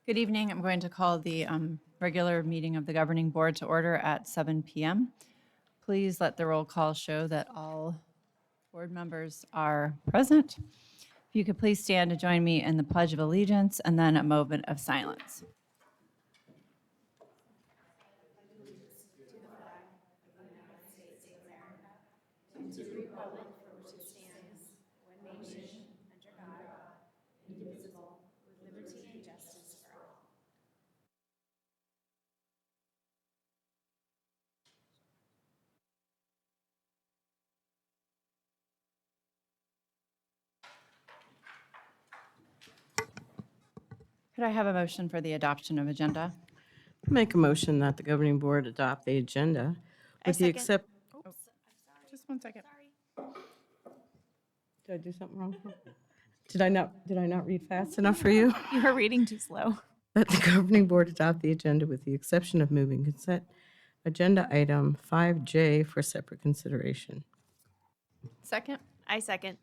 Good evening. I'm going to call the regular meeting of the governing board to order at 7 p.m. Please let the roll call show that all board members are present. If you could please stand to join me in the Pledge of Allegiance and then a moment of silence. Could I have a motion for the adoption of agenda? Make a motion that the governing board adopt the agenda with the except. Just one second. Did I do something wrong? Did I not read fast enough for you? You were reading too slow. That the governing board adopt the agenda with the exception of moving consent agenda item 5J for separate consideration. Second. I second.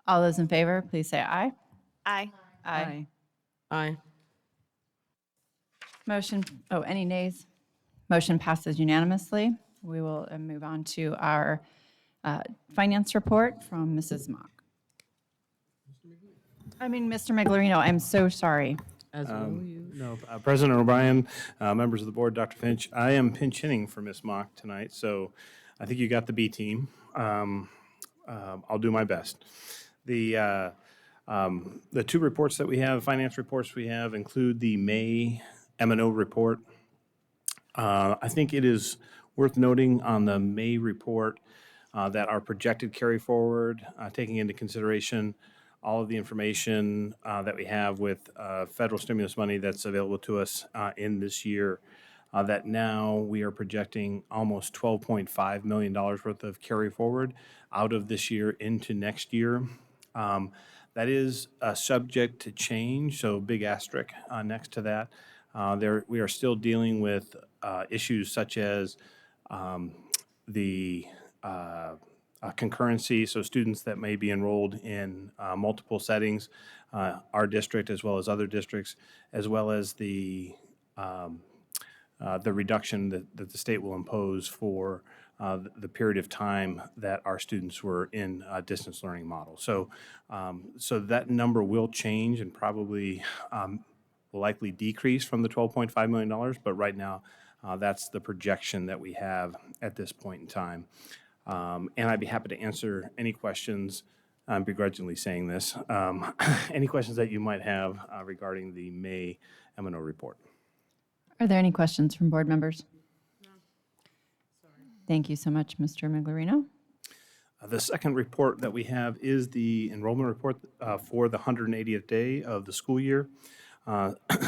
All those in favor, please say aye. Aye. Aye. Aye. Motion, any nays? Motion passes unanimously. We will move on to our finance report from Mrs. Mock. Mr. Miglerino, I'm so sorry. As will you. No, President O'Brien, members of the board, Dr. Finch, I am pinch hitting for Ms. Mock tonight, so I think you got the B team. I'll do my best. The two reports that we have, finance reports we have, include the May M&O report. I think it is worth noting on the May report that our projected carry forward, taking into consideration all of the information that we have with federal stimulus money that's available to us in this year, that now we are projecting almost $12.5 million worth of carry forward out of this year into next year. That is subject to change, so big asterisk next to that. We are still dealing with issues such as the concurrency, so students that may be enrolled in multiple settings, our district as well as other districts, as well as the reduction that the state will impose for the period of time that our students were in a distance learning model. So that number will change and probably will likely decrease from the $12.5 million, but right now that's the projection that we have at this point in time. And I'd be happy to answer any questions, I'm begrudgingly saying this, any questions that you might have regarding the May M&O report. Are there any questions from board members? No. Sorry. Thank you so much, Mr. Miglerino. The second report that we have is the enrollment report for the 180th day of the school year.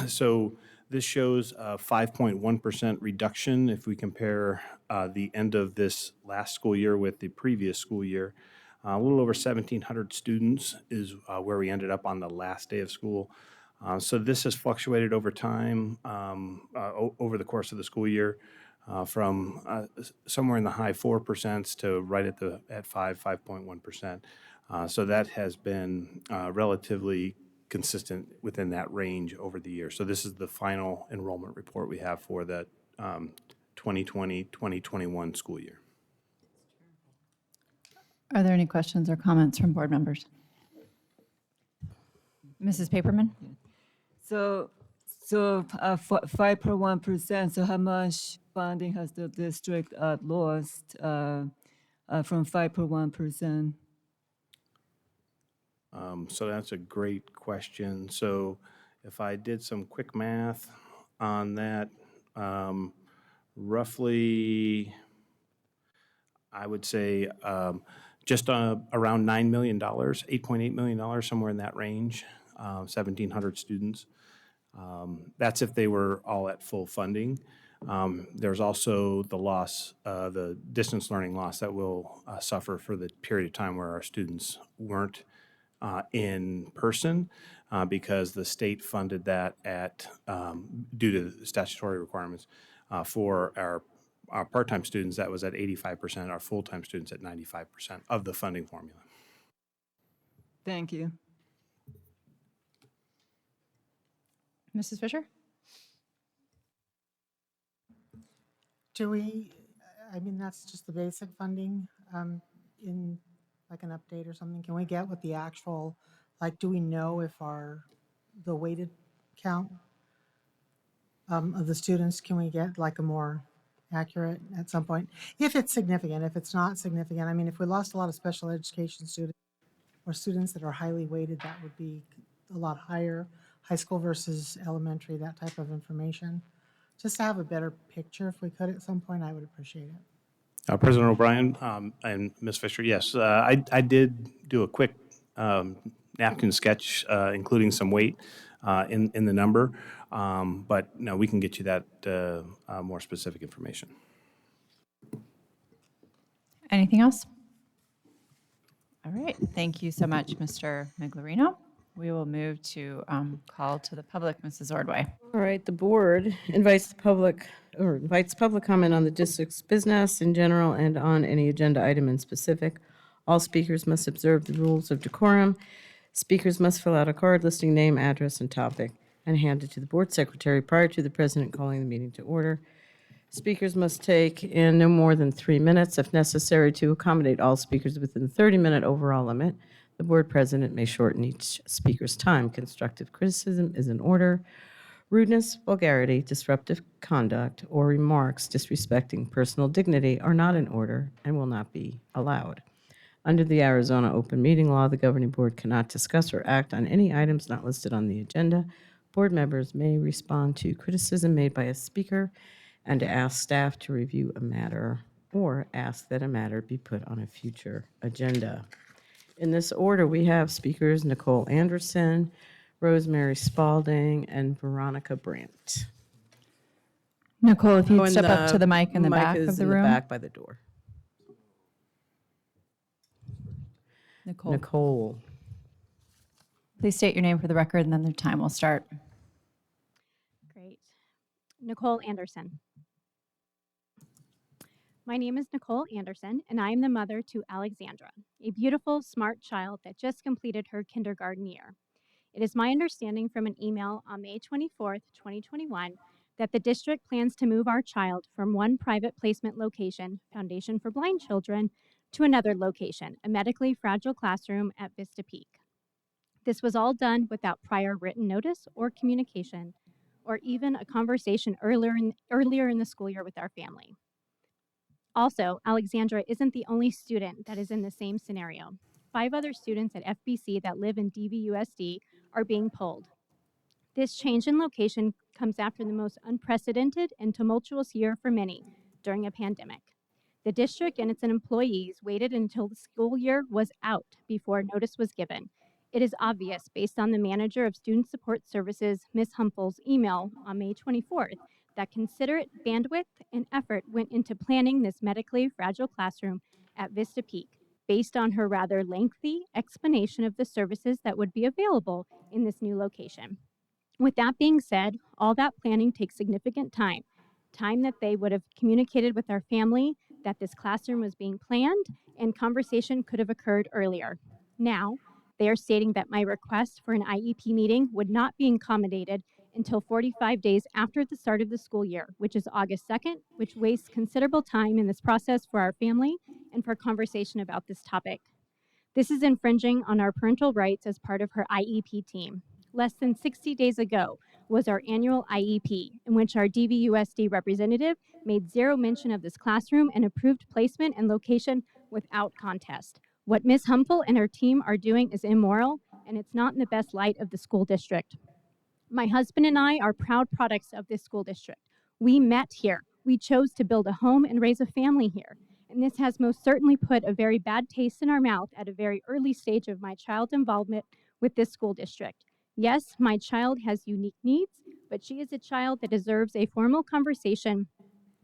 So this shows a 5.1% reduction if we compare the end of this last school year with the previous school year. A little over 1,700 students is where we ended up on the last day of school. So this has fluctuated over time, over the course of the school year, from somewhere in the high 4% to right at 5.1%. So that has been relatively consistent within that range over the year. So this is the final enrollment report we have for the 2020-2021 school year. Are there any questions or comments from board members? Mrs. Paperman? So 5.1%, so how much funding has the district lost from 5.1%? So that's a great question. So if I did some quick math on that, roughly, I would say just around $9 million, $8.8 million, somewhere in that range, 1,700 students. That's if they were all at full funding. There's also the loss, the distance learning loss that we'll suffer for the period of time where our students weren't in person because the state funded that due to the statutory requirements for our part-time students. That was at 85%, our full-time students at 95% of the funding formula. Thank you. Mrs. Fisher? Do we, I mean, that's just the basic funding, in like an update or something? Can we get what the actual, like, do we know if the weighted count of the students, can we get like a more accurate at some point? If it's significant, if it's not significant, I mean, if we lost a lot of special education students or students that are highly weighted, that would be a lot higher, high school versus elementary, that type of information. Just to have a better picture, if we could at some point, I would appreciate it. President O'Brien and Ms. Fisher, yes, I did do a quick napkin sketch, including some weight in the number, but no, we can get you that more specific information. Anything else? All right, thank you so much, Mr. Miglerino. We will move to call to the public, Mrs. Ordway. All right, the board invites public comment on the district's business in general and on any agenda item in specific. All speakers must observe the rules of decorum. Speakers must fill out a card listing name, address, and topic, and hand it to the board secretary prior to the president calling the meeting to order. Speakers must take in no more than 3 minutes. If necessary, to accommodate all speakers within the 30-minute overall limit, the board president may shorten each speaker's time. Constructive criticism is in order. Rudeness, vulgarity, disruptive conduct, or remarks disrespecting personal dignity are not in order and will not be allowed. Under the Arizona Open Meeting Law, the governing board cannot discuss or act on any items not listed on the agenda. Board members may respond to criticism made by a speaker and to ask staff to review a matter or ask that a matter be put on a future agenda. In this order, we have speakers Nicole Anderson, Rosemary Spalding, and Veronica Brandt. Nicole, if Oh, you'd and step up to the mic in the back mic of is the in room. back by the door. Nicole, Nicole. please state your name for the record, and then the time will start. Great. Nicole Anderson. My name is Nicole Anderson, and I am the mother to Alexandra, a beautiful, smart child that just completed her kindergarten year. It is my understanding from an email on May 24th, 2021, that the district plans to move our child from one private placement location, Foundation for Blind Children, to another location, a medically fragile classroom at Vista Peak. This was all done without prior written notice or communication, or even a conversation earlier in the school year with our family. Also, Alexandra isn't the only student that is in the same scenario. 5 other students at FBC that live in DVUSD are being pulled. This change in location comes after the most unprecedented and tumultuous year for many during a pandemic. The district and its employees waited until the school year was out before notice was given. It is obvious, based on the manager of Student Support Services, Ms. Humple's email on May 24th, that considerate bandwidth and effort went into planning this medically fragile classroom at Vista Peak, based on her rather lengthy explanation of the services that would be available in this new location. With that being said, all that planning takes significant time that they would have communicated with our family that this classroom was being planned and conversation could have occurred earlier. Now, they are stating that my request for an IEP meeting would not be accommodated until 45 days after the start of the school year, which is August 2nd, which wastes considerable time in this process for our family and for conversation about this topic. This is infringing on our parental rights as part of her IEP team. Less than 60 days ago was our annual IEP, in which our DVUSD representative made zero mention of this classroom and approved placement and location without contest. What Ms. Humple and her team are doing is immoral, and it's not in the best light of the school district. My husband and I are proud products of this school district. We met here. We chose to build a home and raise a family here. And this has most certainly put a very bad taste in our mouth at a very early stage of my child's involvement with this school district. Yes, my child has unique needs, but she is a child that deserves a formal conversation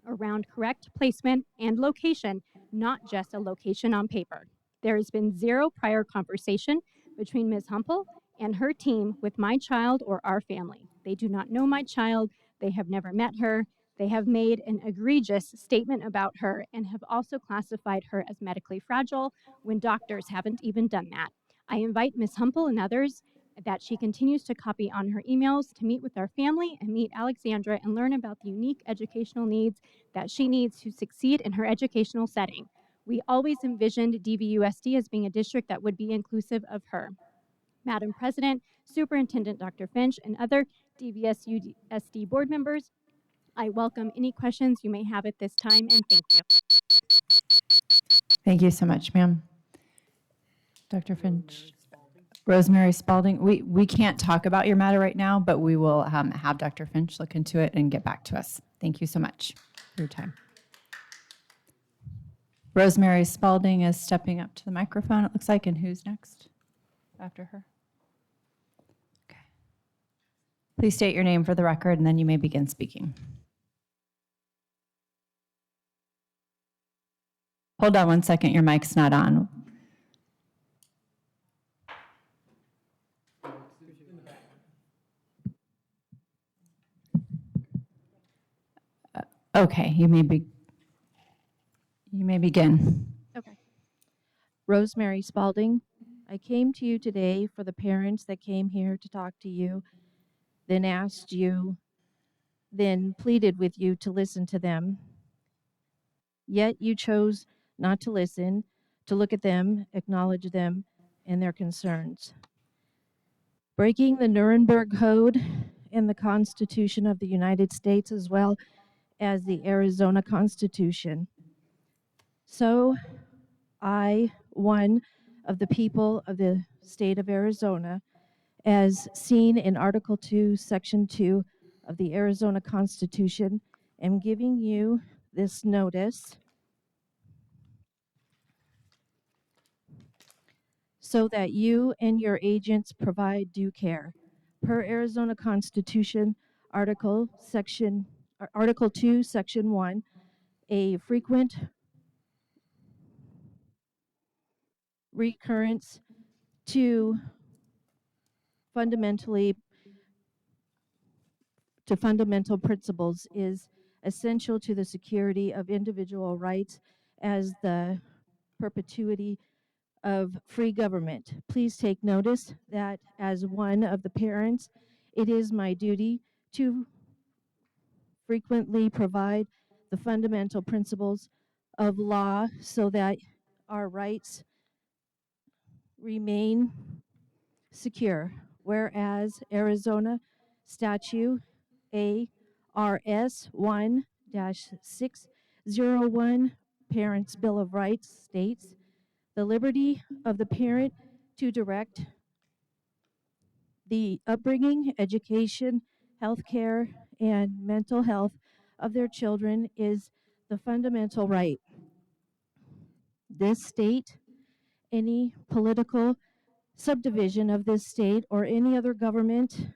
around correct placement and location, not just a location on paper. There has been zero prior conversation between Ms. Humple and her team with my child or our family. They do not know my child. They have never met her. They have made an egregious statement about her and have also classified her as medically fragile when doctors haven't even done that. I invite Ms. Humple and others that she continues to copy on her emails to meet with our family and meet Alexandra and learn about the unique educational needs that she needs to succeed in her educational setting. We always envisioned DVUSD as being a district that would be inclusive of her. Madam President, Superintendent Dr. Finch, and other DVSUSD board members, I welcome any questions you may have at this time, and thank you. Thank you so much, ma'am. Dr. Finch. Rosemary Spalding, we can't talk about your matter right now, but we will have Dr. Finch look into it and get back to us. Thank you so much for your time. Rosemary Spalding is stepping up to the microphone, it looks like, and who's next after her? Okay. Please state your name for the record, and then you may begin speaking. Hold on one second, your mic's not on. Okay, you may begin. Okay. Rosemary Spalding, I came to you today for the parents that came here to talk to you, then asked you, then pleaded with you to listen to them. Yet you chose not to listen, to look at them, acknowledge them, and their concerns. Breaking the Nuremberg Code and the Constitution of the United States, as well as the Arizona Constitution. So I, one of the people of the state of Arizona, as seen in Article 2, Section 2 of the Arizona Constitution, am giving you this notice so that you and your agents provide due care. Per Arizona Constitution, Article 2, Section 1, a frequent recurrence to fundamental principles is essential to the security of individual rights as the perpetuity of free government. Please take notice that as one of the parents, it is my duty to frequently provide the fundamental principles of law so that our rights remain secure. Whereas Arizona Statute ARS 1-601 Parents' Bill of Rights states the liberty of the parent to direct the upbringing, education, health care, and mental health of their children is the fundamental right. This state, any political subdivision of this state, or any other government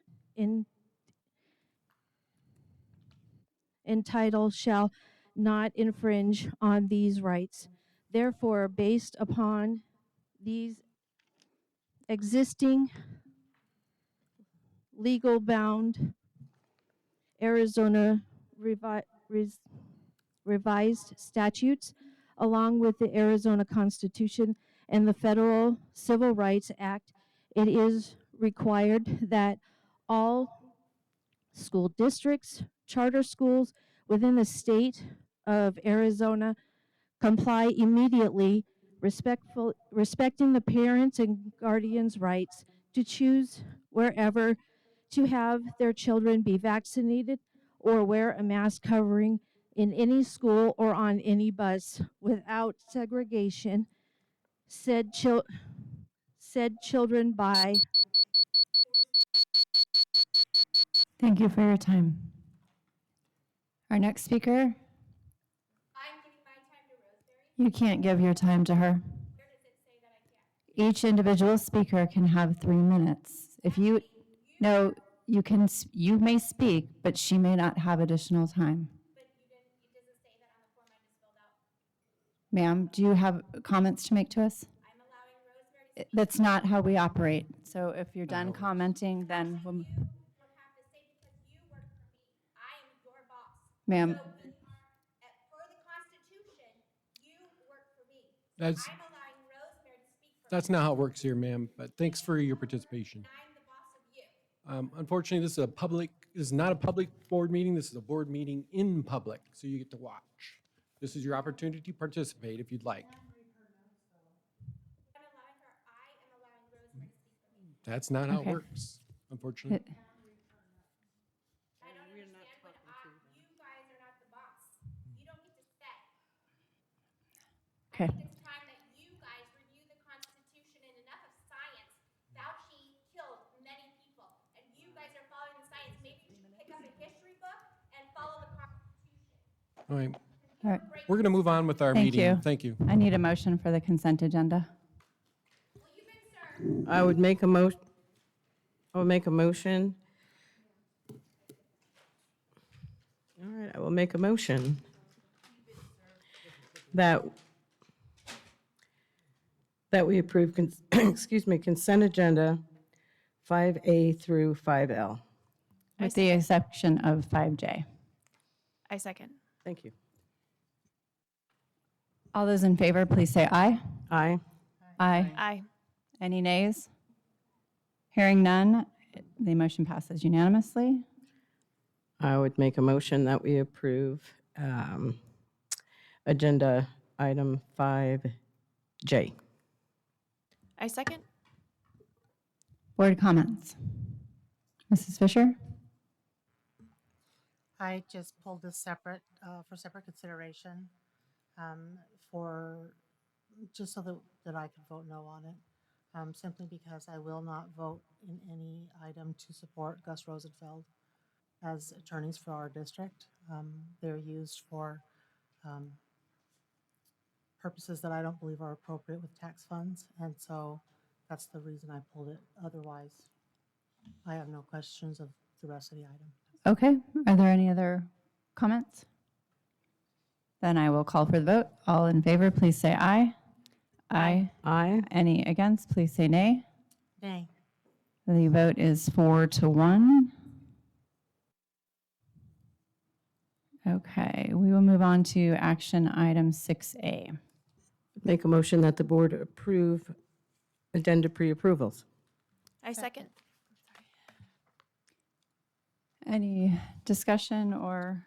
entitled shall not infringe on these rights. Therefore, based upon these existing legal bound Arizona revised statutes, along with the Arizona Constitution and the Federal Civil Rights Act, it is required that all school districts, charter schools within the state of Arizona comply immediately, respecting the parents' and guardians' rights to choose wherever to have their children be vaccinated or wear a mask covering in any school or on any bus without segregation, said children by. Thank you for your time. Our next speaker. I'm giving my time to Rosemary. You can't give your time to her. Where does it say that I can't? Each individual speaker can have 3 minutes. If you no, you may speak, but she may not have additional time. But it doesn't say that on the form I just filled out. Ma'am, do you have comments to make to us? I'm allowing Rosemary to speak. That's not how we operate. So if you're done commenting, then we'll. You have to say because you work for me. I am your boss. Ma'am. So per the Constitution, you work for me. So I'm allowing Rosemary to speak for me. That's not how it works here, ma'am, but thanks for your participation. I'm the boss Unfortunately, this is not a public board meeting. This is a board meeting in public, so you get to watch. This is your opportunity to participate if you'd like. That's not how it Okay. works, unfortunately. It- Okay. It's time that you guys review the Constitution and enough of science. Fauci killed many people, and you guys are following the science. Maybe you should pick up a history book and follow the Constitution. All right, All right. we're going to move on with our Thank meeting. you. Thank you. I need a motion for the consent agenda. Well, you've been served. I would make a motion. I will make a motion. All right, I will make a motion that we approve, excuse me, consent agenda 5A through 5L. With the exception of 5J. I second. Thank you. All those in favor, please say aye. Aye. Aye. Aye. Any nays? Hearing none, the motion passes unanimously. I would make a motion that we approve agenda item 5J. I second. Board comments. Mrs. Fisher? I just pulled this separate, for separate consideration, just so that I could vote no on it, simply because I will not vote in any item to support Gus Rosenfeld as attorneys for our district. They're used for purposes that I don't believe are appropriate with tax funds, and so that's the reason I pulled it. Otherwise, I have no questions of the rest of the item. Okay, are there any other comments? Then I will call for the vote. All in favor, please say aye. Aye. Aye. Any against, please say nay. Nay. The vote is 4-1. Okay, we will move on to action item 6A. Make a motion that the board approve addenda pre-approvals. I second. Any discussion or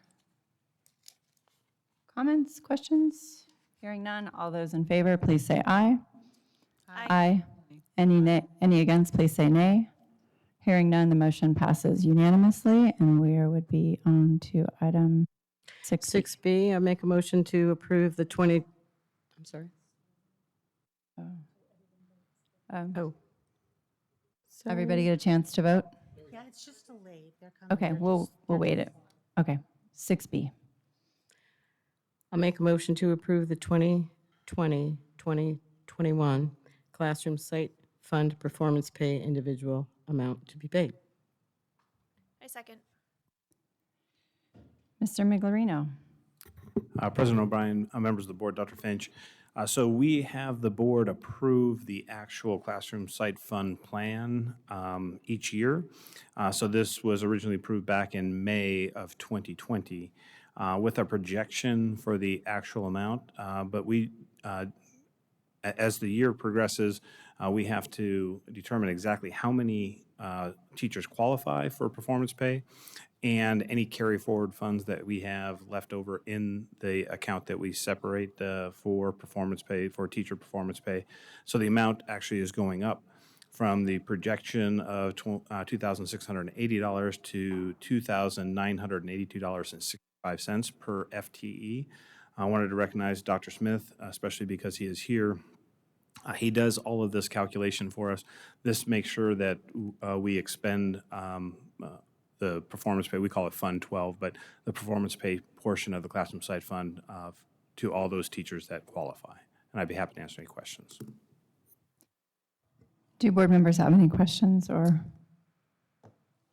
comments, questions? Hearing none, all those in favor, please say aye. Aye. Any against, please say nay. Hearing none, the motion passes unanimously, and we would be on to item 6. 6B, I make a motion to approve the 20, I'm sorry. Oh. Everybody get a chance to vote? Yeah, it's just delayed. They're coming. Okay, They're we'll just- wait it. Okay, 6B. I'll make a motion to approve the 2020-2021 classroom site fund performance pay individual amount to be paid. I second. Mr. Miglerino? President O'Brien, members of the board, Dr. Finch. So we have the board approve the actual classroom site fund plan each year. So this was originally approved back in May of 2020 with a projection for the actual amount. But we, as the year progresses, we have to determine exactly how many teachers qualify for performance pay and any carry forward funds that we have left over in the account that we separate for performance pay, for teacher performance pay. So the amount actually is going up from the projection of $2,680 to $2,982.65 per FTE. I wanted to recognize Dr. Smith, especially because he is here. He does all of this calculation for us. This makes sure that we expend the performance pay, we call it Fund 12, but the performance pay portion of the Classroom Site Fund to all those teachers that qualify. And I'd be happy to answer any questions. Do board members have any questions or?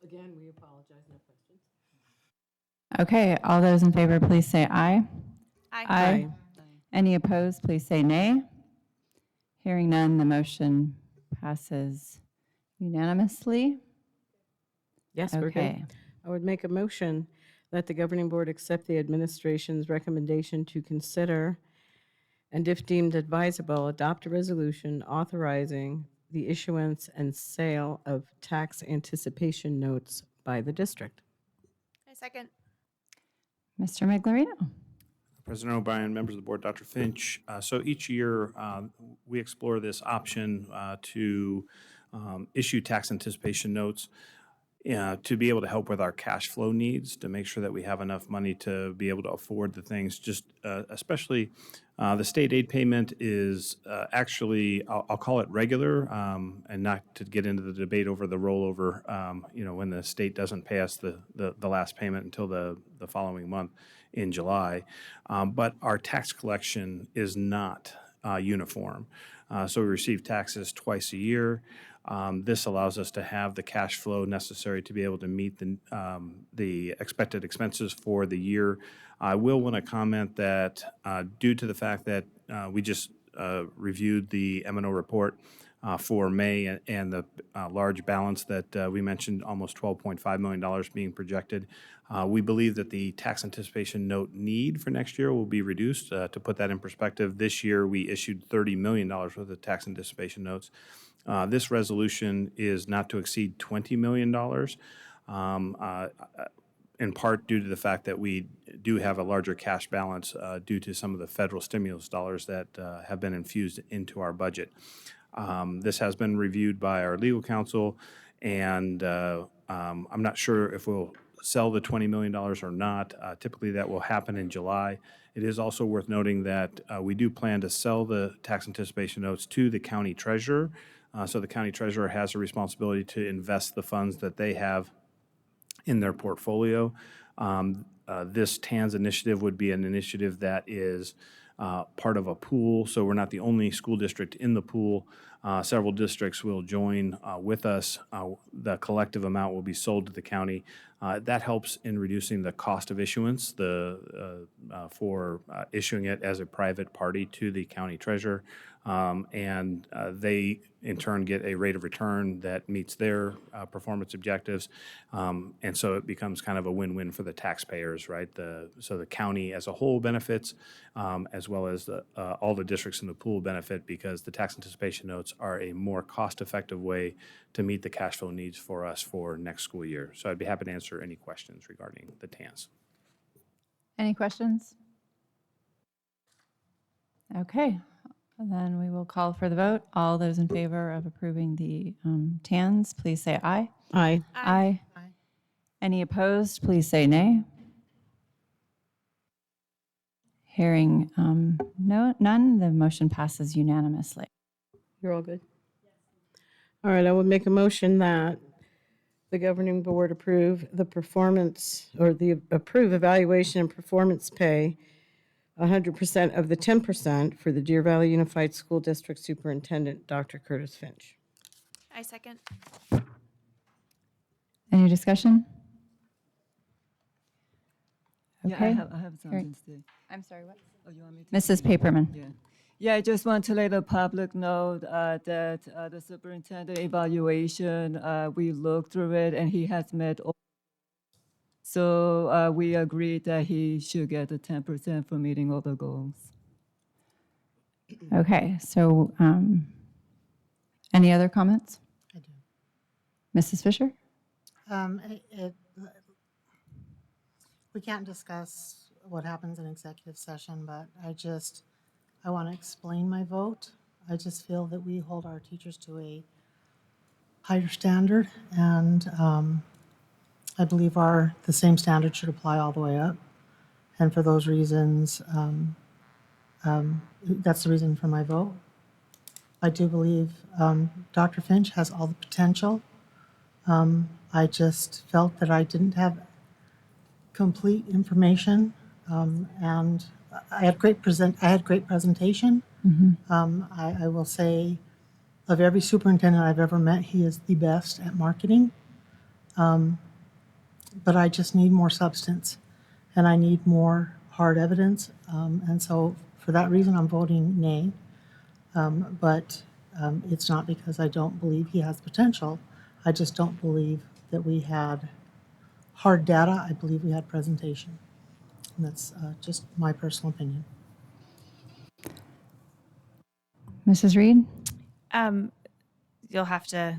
Again, we apologize, no questions. Okay, all those in favor, please say aye. Aye. Any opposed, please say nay. Hearing none, the motion passes unanimously. Yes, we're good. Okay. I would make a motion that the governing board accept the administration's recommendation to consider and if deemed advisable, adopt a resolution authorizing the issuance and sale of tax anticipation notes by the district. I second. Mr. Miglerino. President O'Brien, members of the board, Dr. Finch. So each year, we explore this option to issue tax anticipation notes to be able to help with our cash flow needs, to make sure that we have enough money to be able to afford the things. Just especially the state aid payment is actually, I'll call it regular, and not to get into the debate over the rollover, when the state doesn't pay us the last payment until the following month in July. But our tax collection is not uniform. So we receive taxes twice a year. This allows us to have the cash flow necessary to be able to meet the expected expenses for the year. I will want to comment that due to the fact that we just reviewed the M&O report for May and the large balance that we mentioned, almost $12.5 million being projected, we believe that the tax anticipation note need for next year will be reduced. To put that in perspective, this year we issued $30 million worth of tax anticipation notes. This resolution is not to exceed $20 million, in part due to the fact that we do have a larger cash balance due to some of the federal stimulus dollars that have been infused into our budget. This has been reviewed by our legal counsel, and I'm not sure if we'll sell the $20 million or not. Typically, that will happen in July. It is also worth noting that we do plan to sell the tax anticipation notes to the county treasurer. So the county treasurer has a responsibility to invest the funds that they have in their portfolio. This TANS initiative would be an initiative that is part of a pool, so we're not the only school district in the pool. Several districts will join with us. The collective amount will be sold to the county. That helps in reducing the cost of issuance for issuing it as a private party to the county treasurer. And they, in turn, get a rate of return that meets their performance objectives. And so it becomes kind of a win-win for the taxpayers, right? So the county as a whole benefits, as well as all the districts in the pool benefit, because the tax anticipation notes are a more cost-effective way to meet the cash flow needs for us for next school year. So I'd be happy to answer any questions regarding the TANs. Any questions? Okay, then we will call for the vote. All those in favor of approving the TANs, please say aye. Aye. Aye. Aye. Any opposed, please say nay. Hearing none, the motion passes unanimously. You're all good? All right, I would make a motion that the governing board approve the performance, or approve evaluation and performance pay 100% of the 10% for the Deer Valley Unified School District Superintendent, Dr. Curtis Finch. I second. Any discussion? Yeah, Okay. I have something to say. I'm sorry, what? Oh, you want me to? Mrs. Paperman. Yeah. Yeah, I just want to let the public know that the superintendent evaluation, we looked through it and he has met all. So we agreed that he should get the 10% for meeting all the goals. Okay, so any other comments? I do. Mrs. Fisher? We can't discuss what happens in executive session, but I want to explain my vote. I just feel that we hold our teachers to a higher standard, and I believe the same standard should apply all the way up. And for those reasons, that's the reason for my vote. I do believe Dr. Finch has all the potential. I just felt that I didn't have complete information, and I had great presentation. I will say, of every superintendent I've ever met, he is the best at marketing. But I just need more substance, and I need more hard evidence. And so for that reason, I'm voting nay. But it's not because I don't believe he has potential. I just don't believe that we had hard data. I believe we had presentation. And that's just my personal opinion. Mrs. Reed? you'll have to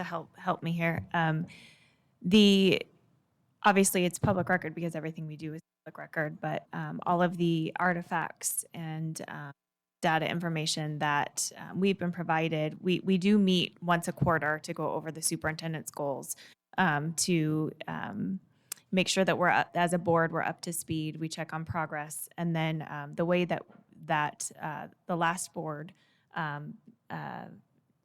help me here. The obviously it's public record because everything we do is public record, but all of the artifacts and data information that we've been provided, we do meet once a quarter to go over the superintendent's goals, to make sure that as a board, we're up to speed. We check on progress. And then the way that the last board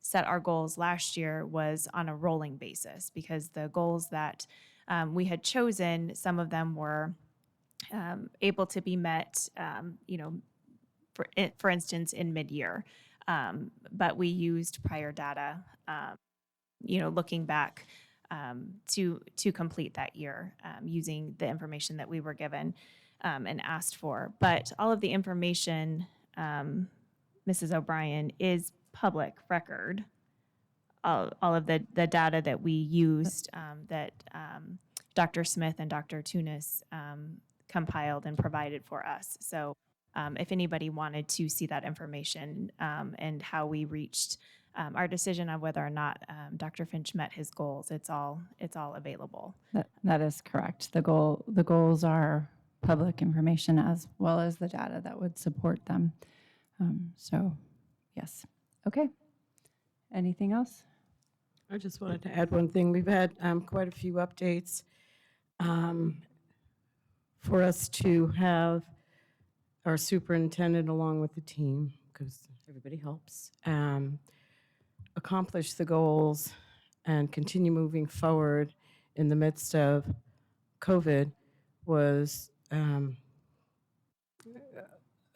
set our goals last year was on a rolling basis, because the goals that we had chosen, some of them were able to be met, for instance, in mid-year. But we used prior data, looking back to complete that year, using the information that we were given and asked for. But all of the information, Mrs. O'Brien, is public record. All of the data that we used, that Dr. Smith and Dr. Tunis compiled and provided for us. So if anybody wanted to see that information and how we reached our decision on whether or not Dr. Finch met his goals, it's all available. That is correct. The goals are public information as well as the data that would support them. So, yes. Okay. Anything else? I just wanted to add one thing. We've had quite a few updates for us to have our superintendent, along with the team, because everybody helps, accomplish the goals and continue moving forward in the midst of COVID was a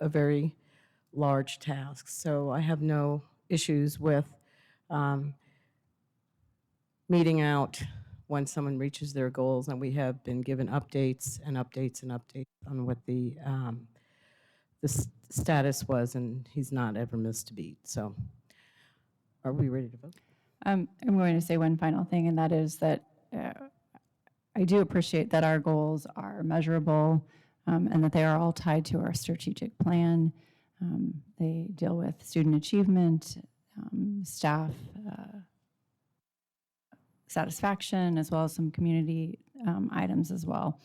very large task. So I have no issues with meeting out when someone reaches their goals, and we have been given updates and updates and updates on what the status was, and he's not ever missed a beat. So are we ready to vote? I'm going to say one final thing, and that is that I do appreciate that our goals are measurable, and that they are all tied to our strategic plan. They deal with student achievement, staff satisfaction, as well as some community items as well,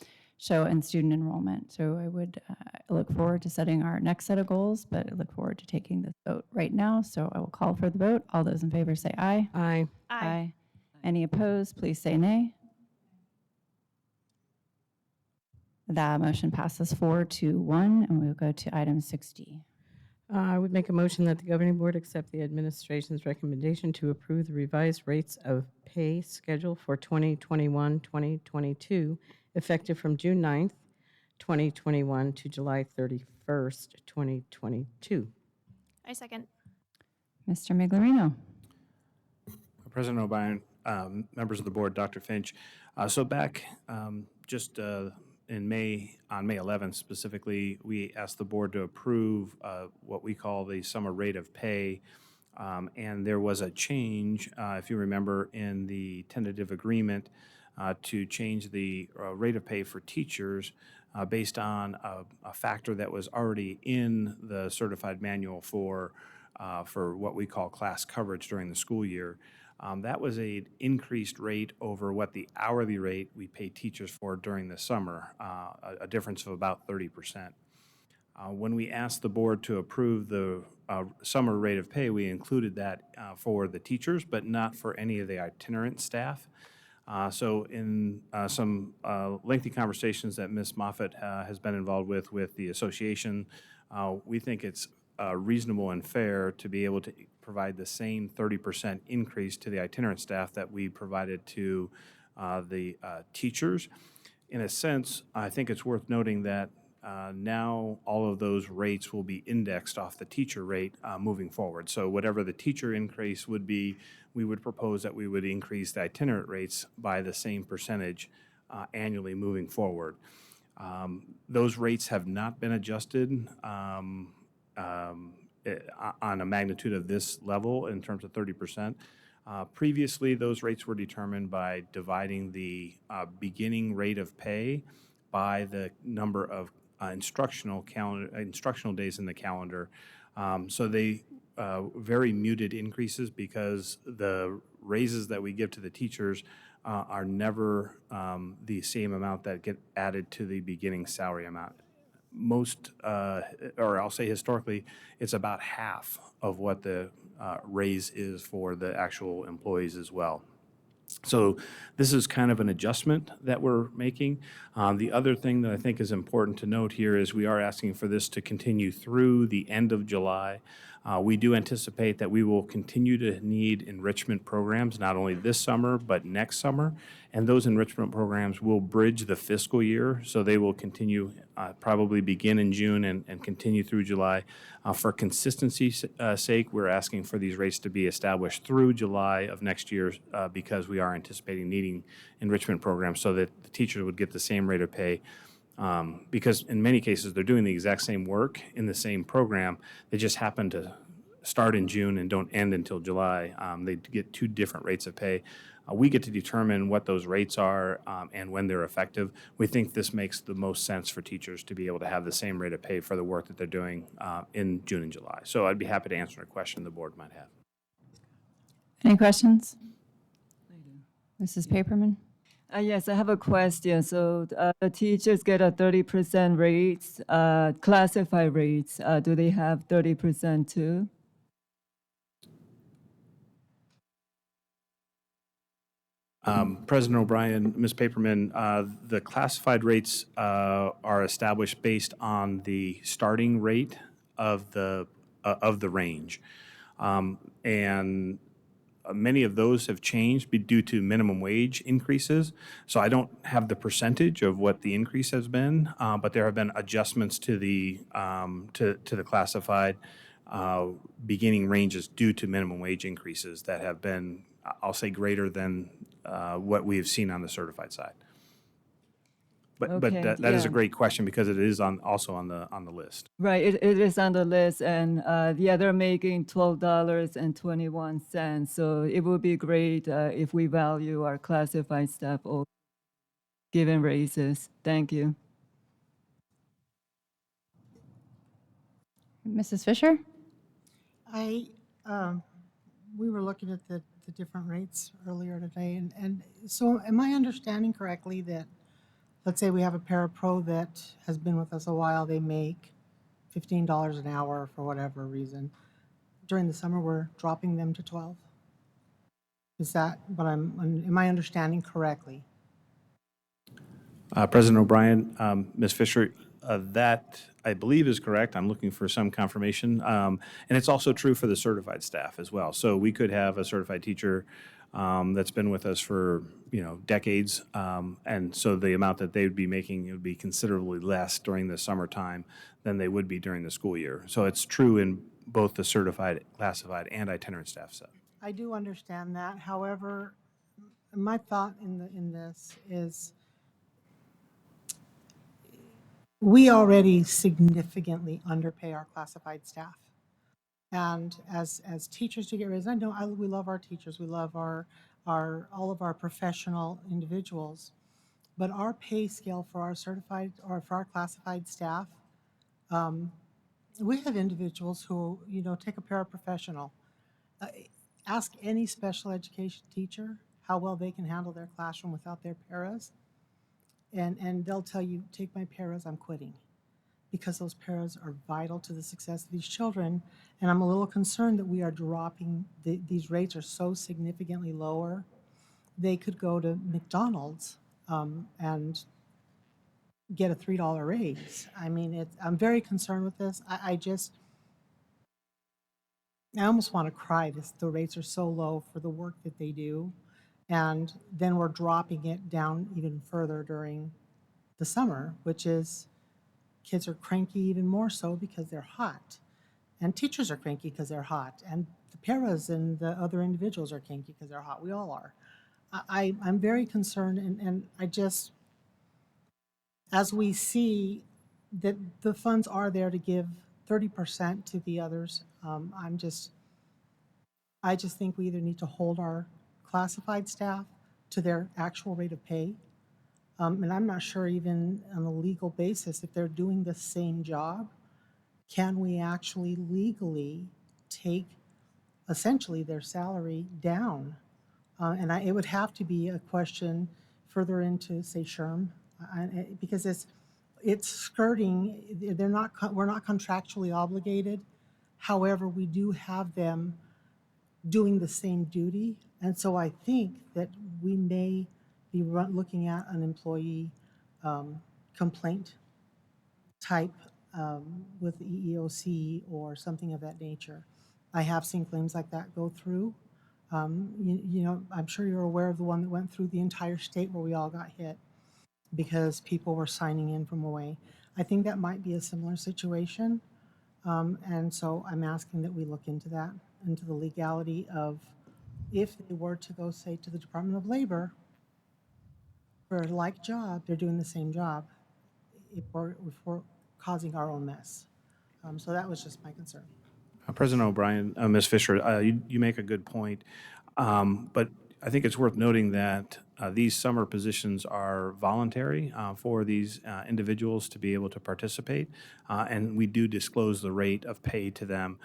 and student enrollment. So I would look forward to setting our next set of goals, but I look forward to taking this vote right now. So I will call for the vote. All those in favor say aye. Aye. Aye. Any opposed, please say nay. That motion passes 4-1, and we will go to item 6D. I would make a motion that the governing board accept the administration's recommendation to approve the revised rates of pay schedule for 2021-2022, effective from June 9th, 2021 to July 31st, 2022. I second. Mr. Miglerino. President O'Brien, members of the board, Dr. Finch. So back just in May, on May 11th specifically, we asked the board to approve what we call the summer rate of pay. And there was a change, if you remember, in the tentative agreement to change the rate of pay for teachers based on a factor that was already in the certified manual for what we call class coverage during the school year. That was an increased rate over what the hourly rate we pay teachers for during the summer, a difference of about 30%. When we asked the board to approve the summer rate of pay, we included that for the teachers, but not for any of the itinerant staff. So in some lengthy conversations that Ms. Moffett has been involved with the association, we think it's reasonable and fair to be able to provide the same 30% increase to the itinerant staff that we provided to the teachers. In a sense, I think it's worth noting that now all of those rates will be indexed off the teacher rate moving forward. So whatever the teacher increase would be, we would propose that we would increase the itinerant rates by the same percentage annually moving forward. Those rates have not been adjusted on a magnitude of this level in terms of 30%. Previously, those rates were determined by dividing the beginning rate of pay by the number of instructional days in the calendar. So they very muted increases because the raises that we give to the teachers are never the same amount that get added to the beginning salary amount. Most, or I'll say historically, it's about half of what the raise is for the actual employees as well. So this is kind of an adjustment that we're making. The other thing that I think is important to note here is we are asking for this to continue through the end of July. We do anticipate that we will continue to need enrichment programs, not only this summer, but next summer. And those enrichment programs will bridge the fiscal year, so they will continue, probably begin in June and continue through July. For consistency's sake, we're asking for these rates to be established through July of next year because we are anticipating needing enrichment programs so that the teachers would get the same rate of pay. Because in many cases, they're doing the exact same work in the same program. They just happen to start in June and don't end until July. They get two different rates of pay. We get to determine what those rates are and when they're effective. We think this makes the most sense for teachers to be able to have the same rate of pay for the work that they're doing in June and July. So I'd be happy to answer a question the board might have. Any questions? Mrs. Paperman? Yes, I have a question. So the teachers get a 30% rates, classified rates. Do they have 30% too? President O'Brien, Ms. Paperman, the classified rates are established based on the starting rate of the range. And many of those have changed due to minimum wage increases. So I don't have the percentage of what the increase has been, but there have been adjustments to the classified beginning ranges due to minimum wage increases that have been, I'll say, greater than what we have seen on the certified side. But Okay, that is a yeah. great question because it is also on the list. Right, it is on the list, and yeah, they're making $12.21. So it would be great if we value our classified staff or given raises. Thank you. Mrs. Fisher? We were looking at the different rates earlier today, and so am I understanding correctly that, let's say we have a parapro that has been with us a while, they make $15 an hour for whatever reason. During the summer, we're dropping them to 12? Is that what am I understanding correctly? President O'Brien, Ms. Fisher, that I believe is correct. I'm looking for some confirmation. And it's also true for the certified staff as well. So we could have a certified teacher that's been with us for, decades. And so the amount that they would be making would be considerably less during the summertime than they would be during the school year. So it's true in both the certified, classified, and itinerant staff set. I do understand that. However, my thought in this is we already significantly underpay our classified staff. And as teachers to get raises, we love our teachers, we love all of our professional individuals, but our pay scale for our certified or for our classified staff, we have individuals who, take a paraprofessional. Ask any special education teacher how well they can handle their classroom without their paras. And they'll tell you, take my paras, I'm quitting. Because those paras are vital to the success of these children. And I'm a little concerned that we are dropping, these rates are so significantly lower. They could go to McDonald's and get a $3 raise. I mean, I'm very concerned with this. I almost want to cry. The rates are so low for the work that they do. And then we're dropping it down even further during the summer, which is kids are cranky even more so because they're hot. And teachers are cranky because they're hot. And the paras and the other individuals are cranky because they're hot. We all are. I'm very concerned, and I just, as we see that the funds are there to give 30% to the others, I just think we either need to hold our classified staff to their actual rate of pay. And I'm not sure even on a legal basis, if they're doing the same job, can we actually legally take essentially their salary down. It would have to be a question further into, say, SHRM, because it's skirting, we're not contractually obligated. However, we do have them doing the same duty. And so I think that we may be looking at an employee complaint type with the EEOC or something of that nature. I have seen claims like that go through. You know, I'm sure you're aware of the one that went through the entire state where we all got hit because people were signing in from away. I think that might be a similar situation. And so I'm asking that we look into that, into the legality of if they were to go, say, to the Department of Labor for a like job, they're doing the same job if we're causing our own mess. So that was just my concern. President O'Brien, Ms. Fisher, you make a good point, but I think it's worth noting that these summer positions are voluntary for these individuals to be able to participate, and we do disclose the rate of pay to them.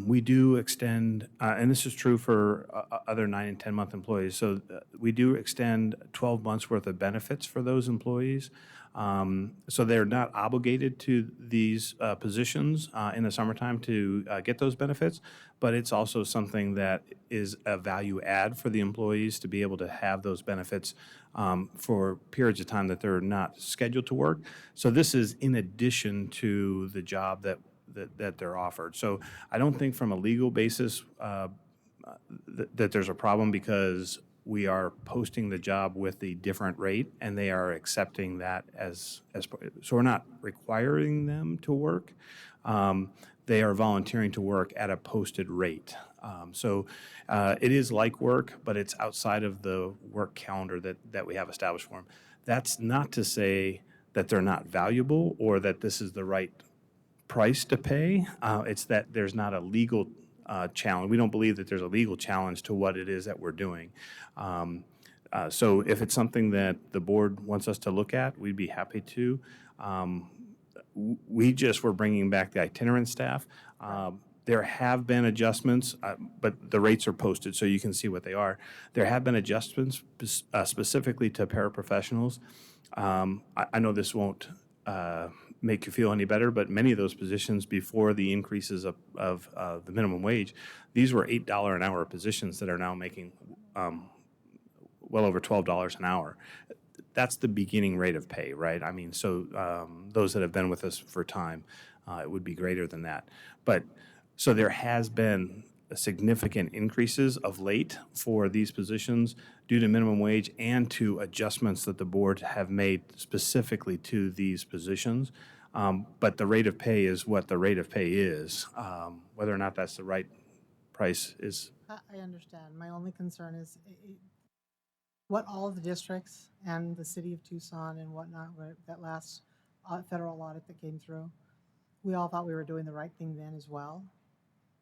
We do extend, and this is true for other 9 and 10-month employees, so we do extend 12 months worth of benefits for those employees. So they're not obligated to these positions in the summertime to get those benefits, but it's also something that is a value add for the employees to be able to have those benefits for periods of time that they're not scheduled to work. So this is in addition to the job that they're offered. So I don't think from a legal basis that there's a problem because we are posting the job with the different rate and they are accepting that as so we're not requiring them to work. They are volunteering to work at a posted rate. So it is like work, but it's outside of the work calendar that we have established for them. That's not to say that they're not valuable or that this is the right price to pay. It's that there's not a legal challenge. We don't believe that there's a legal challenge to what it is that we're doing. So if it's something that the board wants us to look at, we'd be happy to. We just were bringing back the itinerant staff. There have been adjustments, but the rates are posted so you can see what they are. There have been adjustments specifically to paraprofessionals. I know this won't make you feel any better, but many of those positions before the increases of the minimum wage, these were $8 an hour positions that are now making well over $12 an hour. That's the beginning rate of pay, right? I mean, so those that have been with us for time, it would be greater than that. But so there has been significant increases of late for these positions due to minimum wage and to adjustments that the board have made specifically to these positions. But the rate of pay is what the rate of pay is. Whether or not that's the right price is. I understand. My only concern is what all of the districts and the city of Tucson and whatnot, that last federal audit that came through, we all thought we were doing the right thing then as well.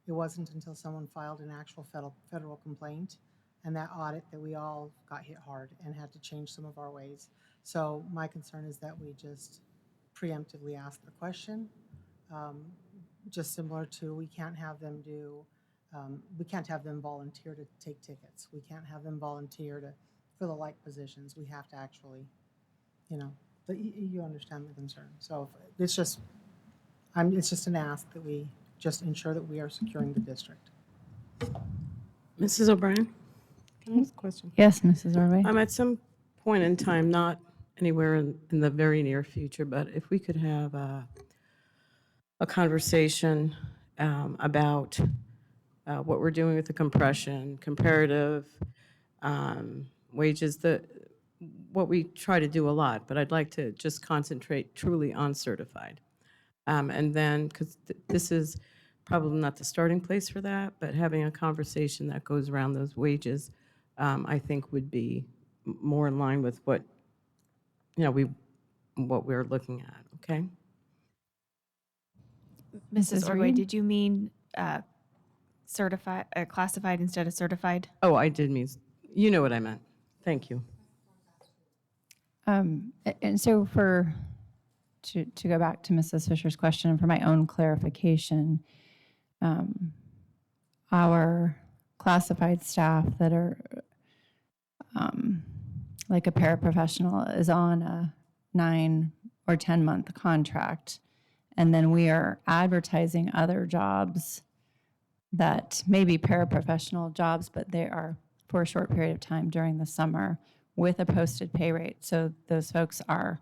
It wasn't until someone filed an actual federal complaint and that audit that we all got hit hard and had to change some of our ways. So my concern is that we just preemptively ask the question, just similar to we can't have them volunteer to take tickets. We can't have them volunteer for the like positions. We have to actually, but you understand the concern. So it's just an ask that we just ensure that we are securing the district. Mrs. O'Brien? Can I ask a question? Yes, Mrs. Orway. At some point in time, not anywhere in the very near future, but if we could have a conversation about what we're doing with the compression, comparative wages, what we try to do a lot, but I'd like to just concentrate truly on certified. And then, because this is probably not the starting place for that, but having a conversation that goes around those wages, I think would be more in line with what, what we're looking at, okay? Mrs. Ordway, Reed? did you mean certified, classified instead of certified? Oh, I did mean, you know what I meant. Thank you. And so to go back to Mrs. Fisher's question, and for my own clarification, our classified staff that are like a paraprofessional is on a 9 or 10-month contract, and then we are advertising other jobs that may be paraprofessional jobs, but they are for a short period of time during the summer with a posted pay rate. So those folks are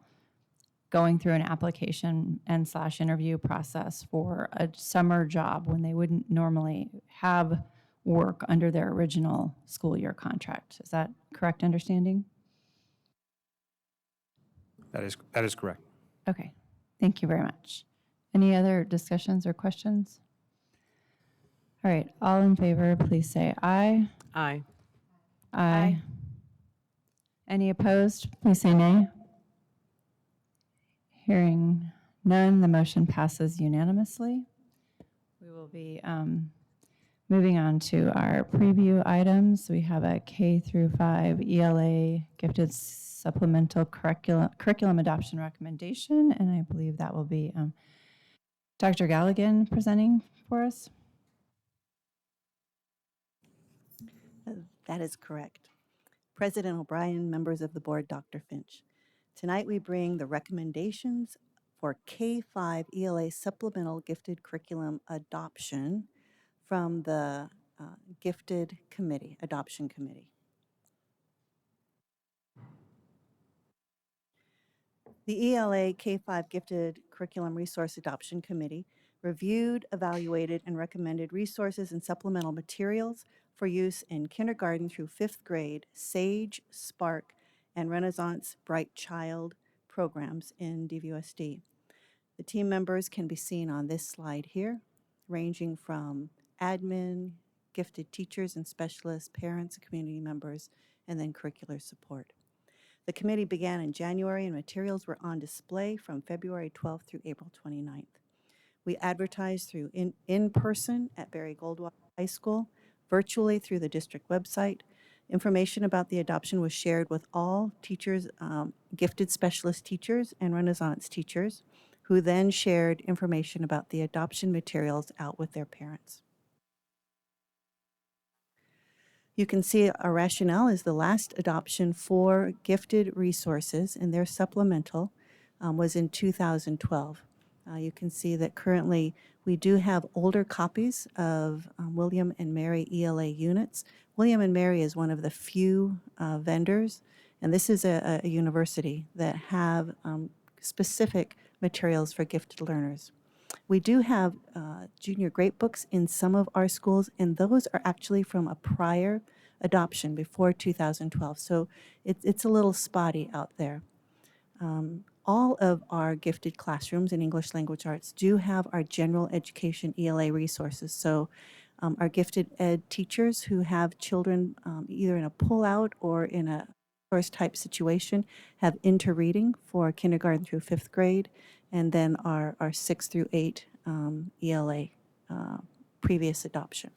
going through an application and / interview process for a summer job when they wouldn't normally have work under their original school year contract. Is that correct understanding? That is correct. Okay, thank you very much. Any other discussions or questions? All right, all in favor, please say aye. Aye. Aye. Any opposed, please say nay. Hearing none, the motion passes unanimously. We will be moving on to our preview items. We have a K through 5 ELA gifted supplemental curriculum adoption recommendation, and I believe that will be Dr. Galligan presenting for us. That is correct. President O'Brien, members of the board, Dr. Finch. Tonight we bring the recommendations for K-5 ELA supplemental gifted curriculum adoption from the Gifted Committee, Adoption Committee. The ELA K-5 Gifted Curriculum Resource Adoption Committee reviewed, evaluated, and recommended resources and supplemental materials for use in kindergarten through 5th grade SAGE, Spark, and Renaissance Bright Child programs in DVUSD. The team members can be seen on this slide here, ranging from admin, gifted teachers and specialists, parents, and community members, and then curricular support. The committee began in January, and materials were on display from February 12th through April 29th. We advertised through in-person at Barry Goldwater High School, virtually through the district website. Information about the adoption was shared with all teachers, gifted specialist teachers and Renaissance teachers, who then shared information about the adoption materials out with their parents. You can see our rationale is the last adoption for gifted resources, and their supplemental was in 2012. You can see that currently we do have older copies of William and Mary ELA units. William and Mary is one of the few vendors, and this is a university that have specific materials for gifted learners. We do have junior great books in some of our schools, and those are actually from a prior adoption before 2012. So it's a little spotty out there. All of our gifted classrooms in English language arts do have our general education ELA resources. So our gifted ed teachers who have children either in a pullout or in a course type situation have interreading for kindergarten through 5th grade, and then our 6 through 8 ELA previous adoption.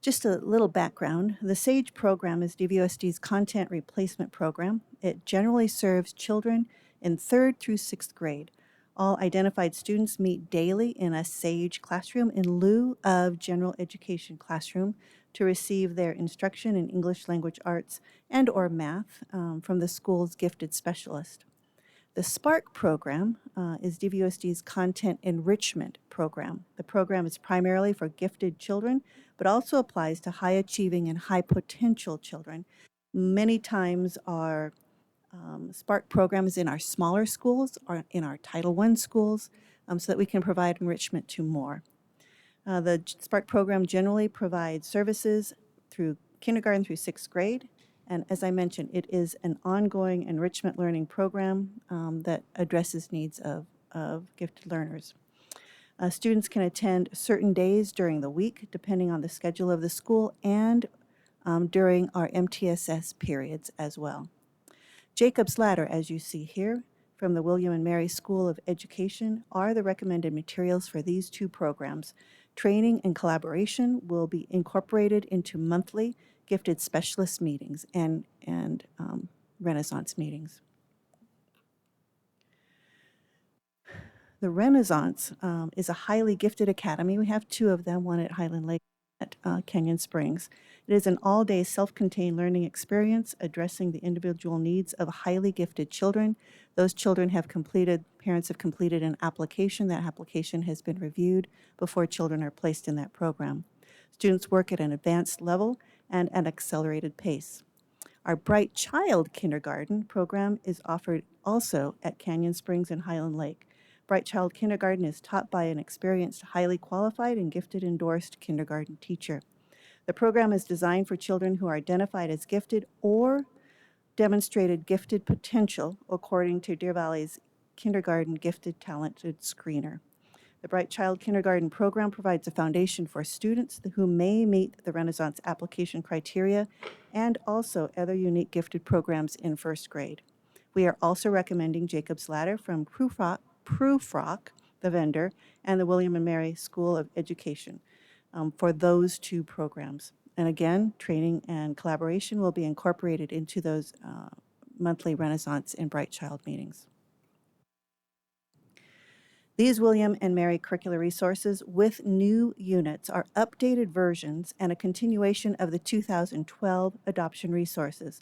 Just a little background. The SAGE program is DVUSD's content replacement program. It generally serves children in 3rd through 6th grade. All identified students meet daily in a SAGE classroom in lieu of general education classroom to receive their instruction in English language arts and or math from the school's gifted specialist. The Spark program is DVUSD's content enrichment program. The program is primarily for gifted children, but also applies to high achieving and high potential children. Many times our Spark program is in our smaller schools or in our Title I schools so that we can provide enrichment to more. The Spark program generally provides services through kindergarten through 6th grade. And as I mentioned, it is an ongoing enrichment learning program that addresses needs of gifted learners. Students can attend certain days during the week, depending on the schedule of the school, and during our MTSS periods as well. Jacob's Ladder, as you see here, from the William and Mary School of Education, are the recommended materials for these two programs. Training and collaboration will be incorporated into monthly gifted specialist meetings and Renaissance meetings. The Renaissance is a highly gifted academy. We have two of them, one at Highland Lake, at Canyon Springs. It is an all-day self-contained learning experience addressing the individual needs of highly gifted children. Those children parents have completed an application. That application has been reviewed before children are placed in that program. Students work at an advanced level and an accelerated pace. Our Bright Child Kindergarten program is offered also at Canyon Springs and Highland Lake. Bright Child Kindergarten is taught by an experienced, highly qualified, and gifted endorsed kindergarten teacher. The program is designed for children who are identified as gifted or demonstrated gifted potential according to Deer Valley's Kindergarten Gifted Talented Screener. The Bright Child Kindergarten program provides a foundation for students who may meet the Renaissance application criteria and also other unique gifted programs in first grade. We are also recommending Jacob's Ladder from Prufrock, the vendor, and the William and Mary School of Education for those two programs. And again, training and collaboration will be incorporated into those monthly Renaissance and Bright Child meetings. These William and Mary curricular resources with new units are updated versions and a continuation of the 2012 adoption resources.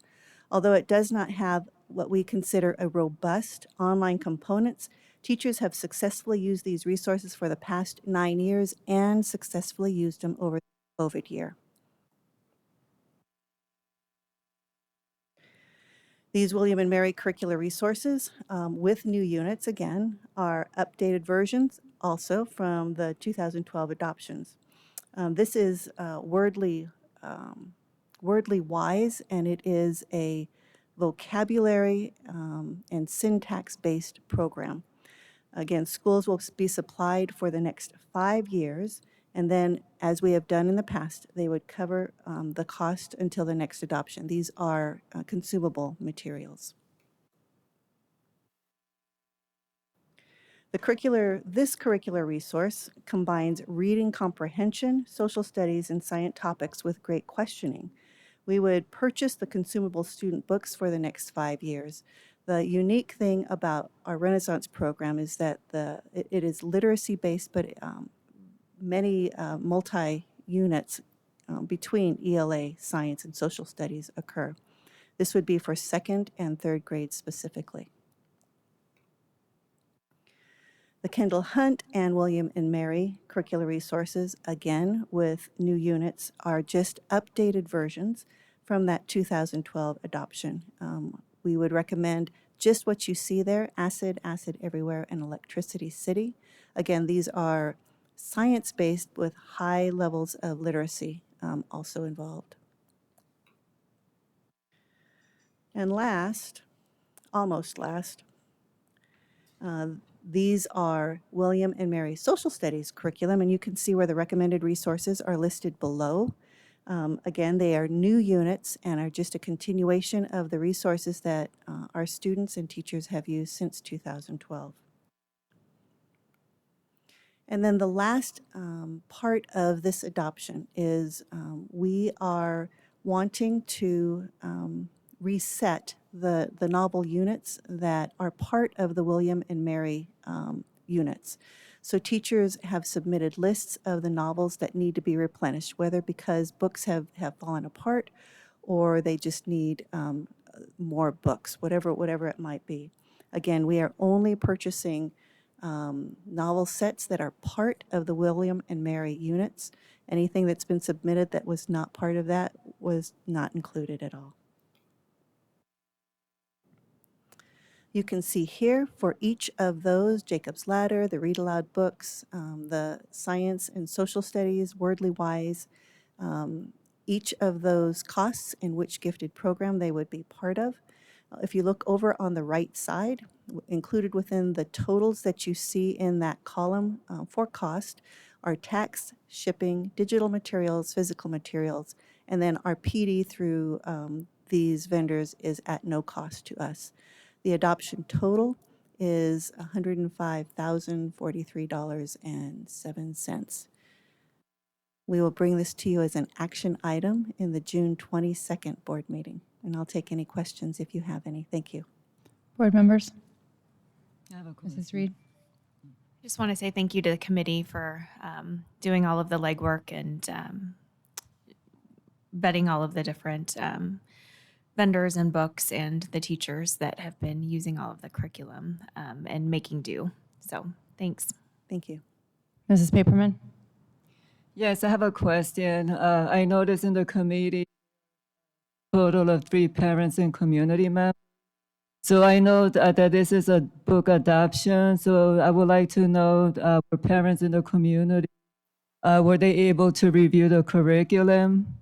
Although it does not have what we consider a robust online components, teachers have successfully used these resources for the past 9 years and successfully used them over the COVID year. These William and Mary curricular resources with new units, again, are updated versions also from the 2012 adoptions. This is Wordly Wise, and it is a vocabulary and syntax-based program. Again, schools will be supplied for the next 5 years, and then, as we have done in the past, they would cover the cost until the next adoption. These are consumable materials. This curricular resource combines reading comprehension, social studies, and science topics with great questioning. We would purchase the consumable student books for the next 5 years. The unique thing about our Renaissance program is that it is literacy-based, but many multi-units between ELA, science, and social studies occur. This would be for second and third grade specifically. The Kendall Hunt and William and Mary curricular resources, again with new units, are just updated versions from that 2012 adoption. We would recommend just what you see there, Acid, Acid Everywhere, and Electricity City. Again, these are science-based with high levels of literacy also involved. And last, almost last, these are William and Mary Social Studies curriculum, and you can see where the recommended resources are listed below. Again, they are new units and are just a continuation of the resources that our students and teachers have used since 2012. And then the last part of this adoption is we are wanting to reset the novel units that are part of the William and Mary units. So teachers have submitted lists of the novels that need to be replenished, whether because books have fallen apart or they just need more books, whatever it might be. Again, we are only purchasing novel sets that are part of the William and Mary units. Anything that's been submitted that was not part of that was not included at all. You can see here for each of those, Jacob's Ladder, the Read Aloud books, the Science and Social Studies, Wordly Wise, each of those costs in which gifted program they would be part of. If you look over on the right side, included within the totals that you see in that column for cost are tax, shipping, digital materials, physical materials, and then our PD through these vendors is at no cost to us. The adoption total is $105,043.07. We will bring this to you as an action item in the June 22nd board meeting, and I'll take any questions if you have any. Thank you. Board members? I have a question. Mrs. Reed? Just want to say thank you to the committee for doing all of the legwork and vetting all of the different vendors and books and the teachers that have been using all of the curriculum and making do. So thanks. Thank you. Mrs. Paperman? Yes, I have a question. I noticed in the committee, total of 3 parents and community members. So I know that this is a book adoption, so I would like to know, were parents in the community, were they able to review the curriculum?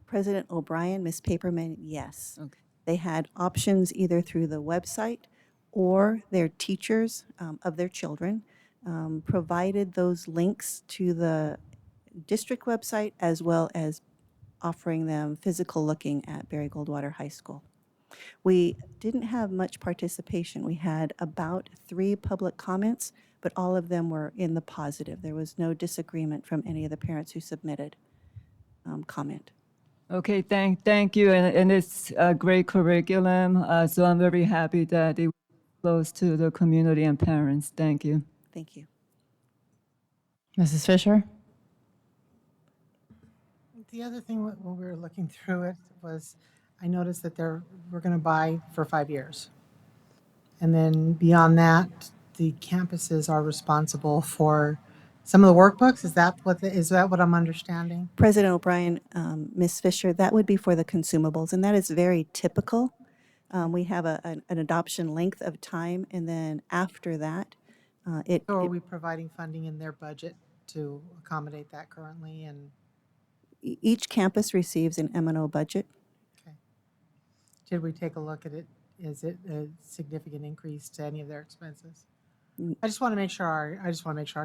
President O'Brien, Ms. Paperman, yes. Okay. They had options either through the website or their teachers of their children provided those links to the district website as well as offering them physical looking at Barry Goldwater High School. We didn't have much participation. We had about 3 public comments, but all of them were in the positive. There was no disagreement from any of the parents who submitted comment. Okay, thank you, and it's a great curriculum, so I'm very happy that it was close to the community and parents. Thank you. Thank you. Mrs. Fisher? The other thing when we were looking through it was I noticed that we're going to buy for 5 years. And then beyond that, the campuses are responsible for some of the workbooks. Is that what I'm understanding? President O'Brien, Ms. Fisher, that would be for the consumables, and that is very typical. We have an adoption length of time, and then after that, So are we providing funding in their budget to accommodate that currently? And each campus receives an M&O budget. okay. Did we take a look at it? Is it a significant increase to any of their expenses? I just want to make sure our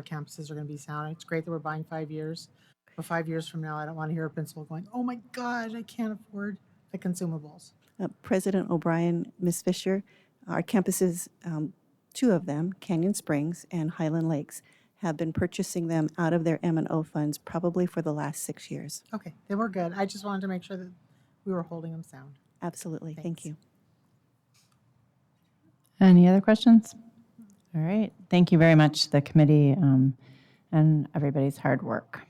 campuses are going to be sound. It's great that we're buying 5 years, but 5 years from now, I don't want to hear a principal going, "Oh my God, I can't afford the consumables." President O'Brien, Ms. Fisher, our campuses, 2 of them, Canyon Springs and Highland Lakes, have been purchasing them out of their M&O funds probably for the last 6 years. Okay, they were good. I just wanted to make sure that we were holding them sound. Absolutely. Thank Thanks. you. Any other questions? All right. Thank you very much, the committee, and everybody's hard work.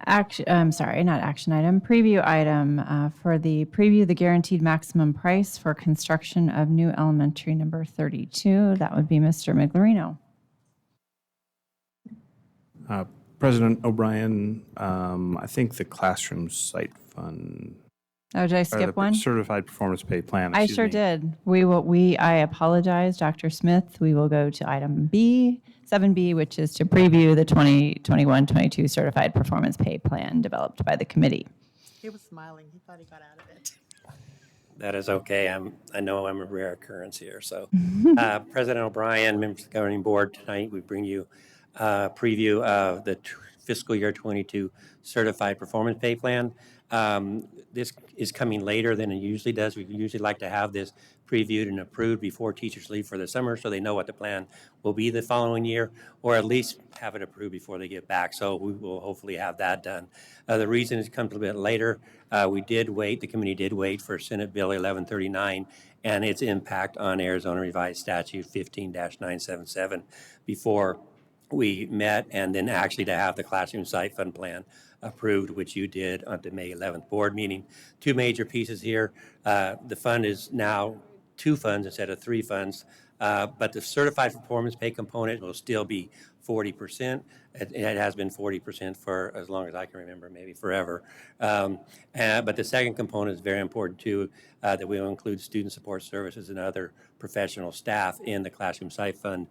Action item, preview item for the preview the guaranteed maximum price for construction of new elementary number 32. That would be Mr. Miglerino. President O'Brien, I think the classroom site fund. Oh, did I or skip the one? Certified performance pay plan. I excuse sure me. did. I apologize, Dr. Smith. We will go to item B, 7B, which is to preview the 2021-22 certified performance pay plan developed by the committee. He was smiling. He thought he got out of it. That is okay. I know I'm a rare occurrence here. So, President O'Brien, members of the governing board, tonight we bring you a preview of the fiscal year 22 certified performance pay plan. This is coming later than it usually does. We usually like to have this previewed and approved before teachers leave for the summer so they know what the plan will be the following year, or at least have it approved before they get back. So we will hopefully have that done. The reason it comes a bit later, the committee did wait for Senate Bill 1139 and its impact on Arizona Revised Statute 15-977 before we met, and then actually to have the classroom site fund plan approved, which you did on the May 11th board meeting. 2 major pieces here. The fund is now 2 funds instead of 3 funds, but the certified performance pay component will still be 40%. It has been 40% for as long as I can remember, maybe forever. But the second component is very important too, that we will include student support services and other professional staff in the classroom site fund,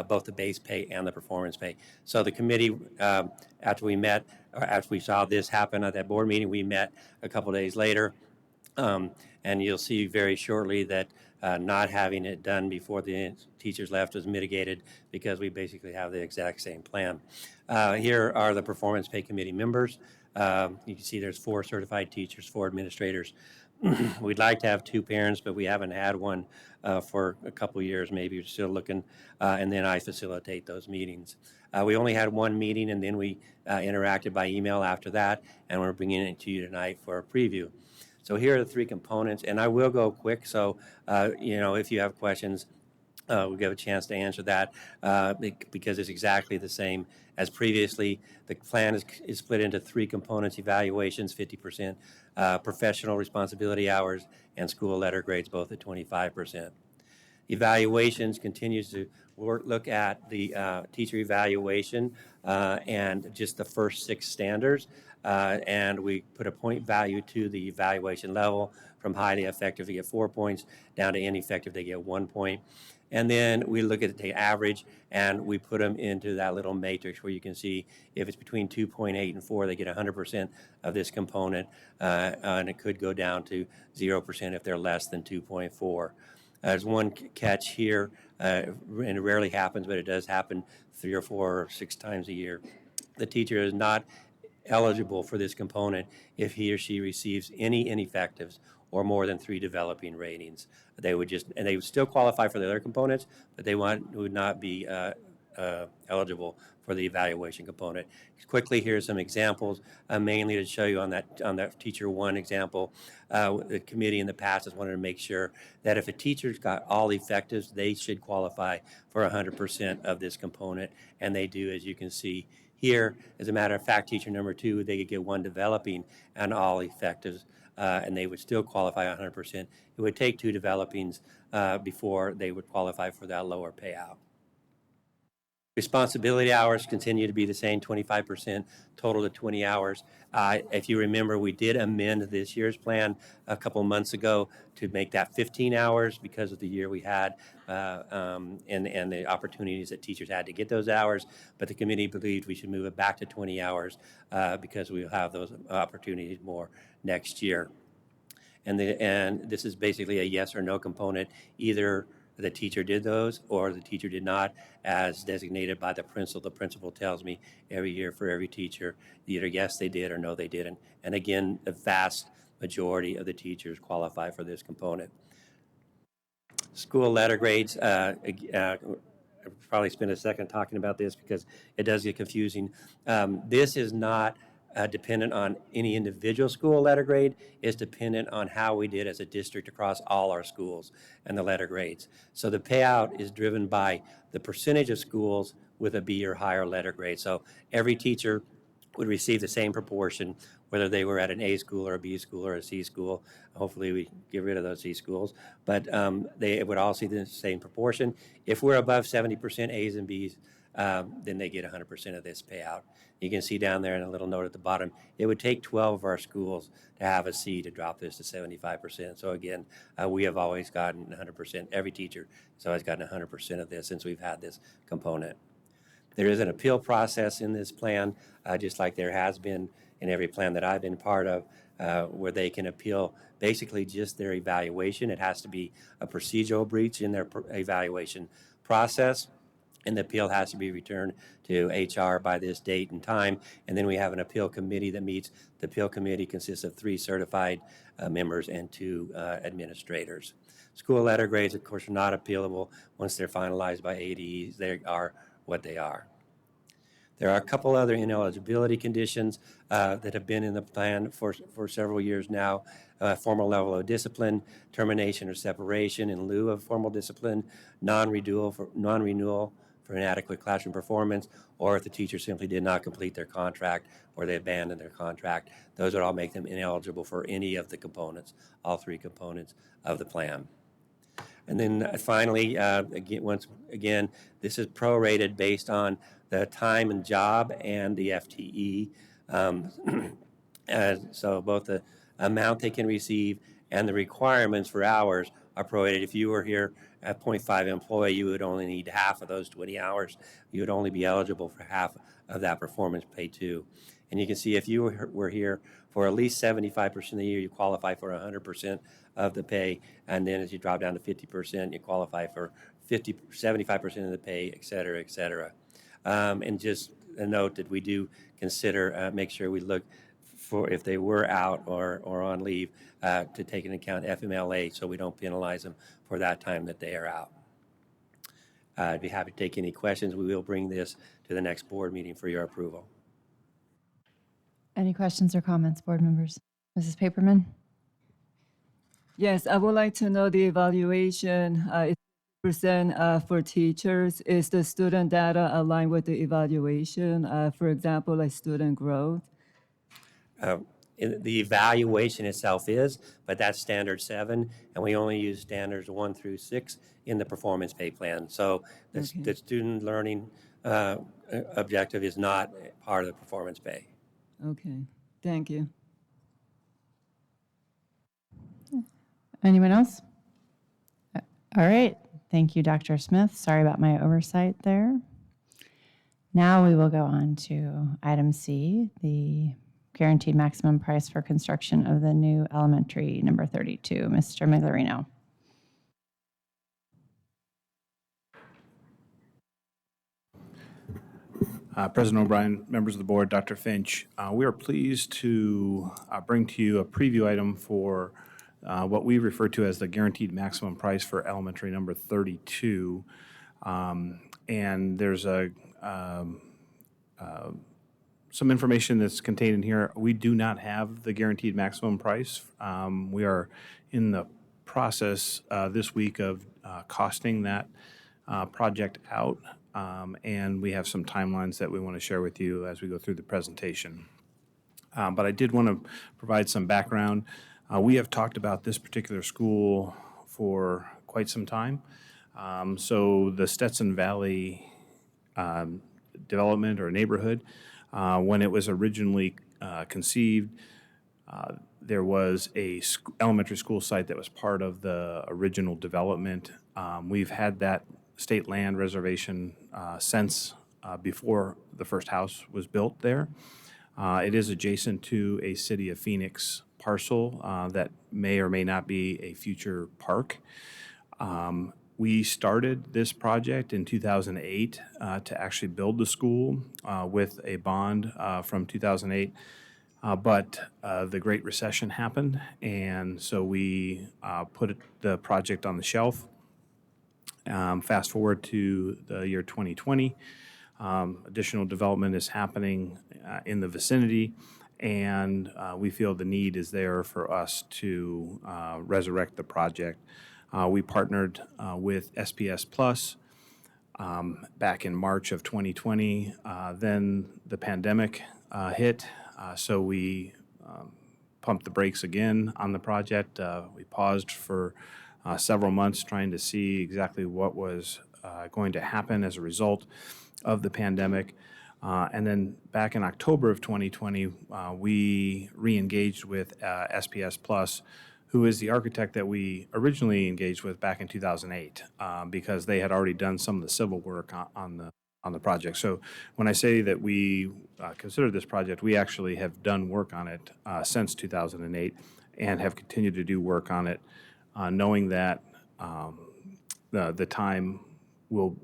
both the base pay and the performance pay. So the committee, after we saw this happen at that board meeting, we met a couple days later. And you'll see very shortly that not having it done before the teachers left was mitigated because we basically have the exact same plan. Here are the performance pay committee members. You can see there's 4 certified teachers, 4 administrators. We'd like to have 2 parents, but we haven't had one for a couple years. Maybe we're still looking, and then I facilitate those meetings. We only had 1 meeting, and then we interacted by email after that, and we're bringing it to you tonight for a preview. So here are the 3 components, and I will go quick. So, if you have questions, we'll give a chance to answer that because it's exactly the same as previously. The plan is split into three components: evaluations, 50%, professional responsibility hours, and school letter grades, both at 25%. Evaluations continues to look at the teacher evaluation and just the first 6 standards. And we put a point value to the evaluation level. From highly effective, they get 4 points, down to ineffective, they get 1 point. And then we look at the average and we put them into that little matrix where you can see if it's between 2.8 and 4, they get 100% of this component. And it could go down to 0% if they're less than 2.4. There's one catch here, and it rarely happens, but it does happen 3 or 4 or 6 times a year. The teacher is not eligible for this component if he or she receives any ineffectives or more than 3 developing ratings. They would still qualify for the other components, but they would not be eligible for the evaluation component. Quickly, here's some examples, mainly to show you on that teacher 1 example. The committee in the past has wanted to make sure that if a teacher's got all effectives, they should qualify for 100% of this component, and they do, as you can see here. As a matter of fact, teacher number 2, they could get 1 developing and all effectives, and they would still qualify 100%. It would take 2 developings before they would qualify for that lower payout. Responsibility hours continue to be the same, 25%, total to 20 hours. If you remember, we did amend this year's plan a couple months ago to make that 15 hours because of the year we had and the opportunities that teachers had to get those hours. But the committee believed we should move it back to 20 hours because we'll have those opportunities more next year. And this is basically a yes or no component. Either the teacher did those or the teacher did not, as designated by the principal. The principal tells me every year for every teacher, either yes they did or no they didn't. And again, the vast majority of the teachers qualify for this component. School letter grades, I'll probably spend a second talking about this because it does get confusing. This is not dependent on any individual school letter grade. It's dependent on how we did as a district across all our schools and the letter grades. So the payout is driven by the percentage of schools with a B or higher letter grade. So every teacher would receive the same proportion, whether they were at an A school or a B school or a C school. Hopefully we get rid of those C schools, but they would all see the same proportion. If we're above 70% A's and B's, then they get 100% of this payout. You can see down there in a little note at the bottom, it would take 12 of our schools to have a C to drop this to 75%. So again, we have always gotten 100%. Every teacher has always gotten 100% of this since we've had this component. There is an appeal process in this plan, just like there has been in every plan that I've been part of, where they can appeal basically just their evaluation. It has to be a procedural breach in their evaluation process, and the appeal has to be returned to HR by this date and time. And then we have an appeal committee that meets. The appeal committee consists of 3 certified members and 2 administrators. School letter grades, of course, are not appealable once they're finalized by ADEs. They are what they are. There are a couple other ineligibility conditions that have been in the plan for several years now. Formal level of discipline, termination or separation in lieu of formal discipline, non-renewal for inadequate classroom performance, or if the teacher simply did not complete their contract or they abandoned their contract. Those would all make them ineligible for any of the components, all 3 components of the plan. And then finally, once again, this is prorated based on the time and job and the FTE. So both the amount they can receive and the requirements for hours are prorated. If you were here at 0.5 employee, you would only need half of those 20 hours. You would only be eligible for half of that performance pay too. And you can see if you were here for at least 75% of the year, you qualify for 100% of the pay. And then as you drop down to 50%, you qualify for 75% of the pay, et cetera, et cetera. And just a note that we do consider, make sure we look for if they were out or on leave to take into account FMLA so we don't penalize them for that time that they are out. I'd be happy to take any questions. We will bring this to the next board meeting for your approval. Any questions or comments, board members? Mrs. Paperman? Yes, I would like to know the evaluation. It's percent for teachers, is the student data aligned with the evaluation? For example, like student growth? The evaluation itself is, but that's standard 7, and we only use standards 1 through 6 in the performance pay plan. So the student learning objective is not part of the performance pay. Okay, thank you. Anyone else? All right. Thank you, Dr. Smith. Sorry about my oversight there. Now we will go on to item C, the guaranteed maximum price for construction of the new elementary number 32. Mr. Miglerino. President O'Brien, members of the board, Dr. Finch, we are pleased to bring to you a preview item for what we refer to as the guaranteed maximum price for elementary number 32. And there's some information that's contained in here. We do not have the guaranteed maximum price. We are in the process this week of costing that project out. And we have some timelines that we want to share with you as we go through the presentation. But I did want to provide some background. We have talked about this particular school for quite some time. So the Stetson Valley development or neighborhood, when it was originally conceived, there was a elementary school site that was part of the original development. We've had that state land reservation since before the first house was built there. It is adjacent to a City of Phoenix parcel that may or may not be a future park. We started this project in 2008 to actually build the school with a bond from 2008. But the Great Recession happened, and so we put the project on the shelf. Fast forward to the year 2020, additional development is happening in the vicinity, and we feel the need is there for us to resurrect the project. We partnered with SPS Plus back in March of 2020. Then the pandemic hit, so we pumped the brakes again on the project. We paused for several months trying to see exactly what was going to happen as a result of the pandemic. And then back in October of 2020, we re-engaged with SPS Plus, who is the architect that we originally engaged with back in 2008, because they had already done some of the civil work on the project. So when I say that we consider this project, we actually have done work on it since 2008 and have continued to do work on it, knowing that the time will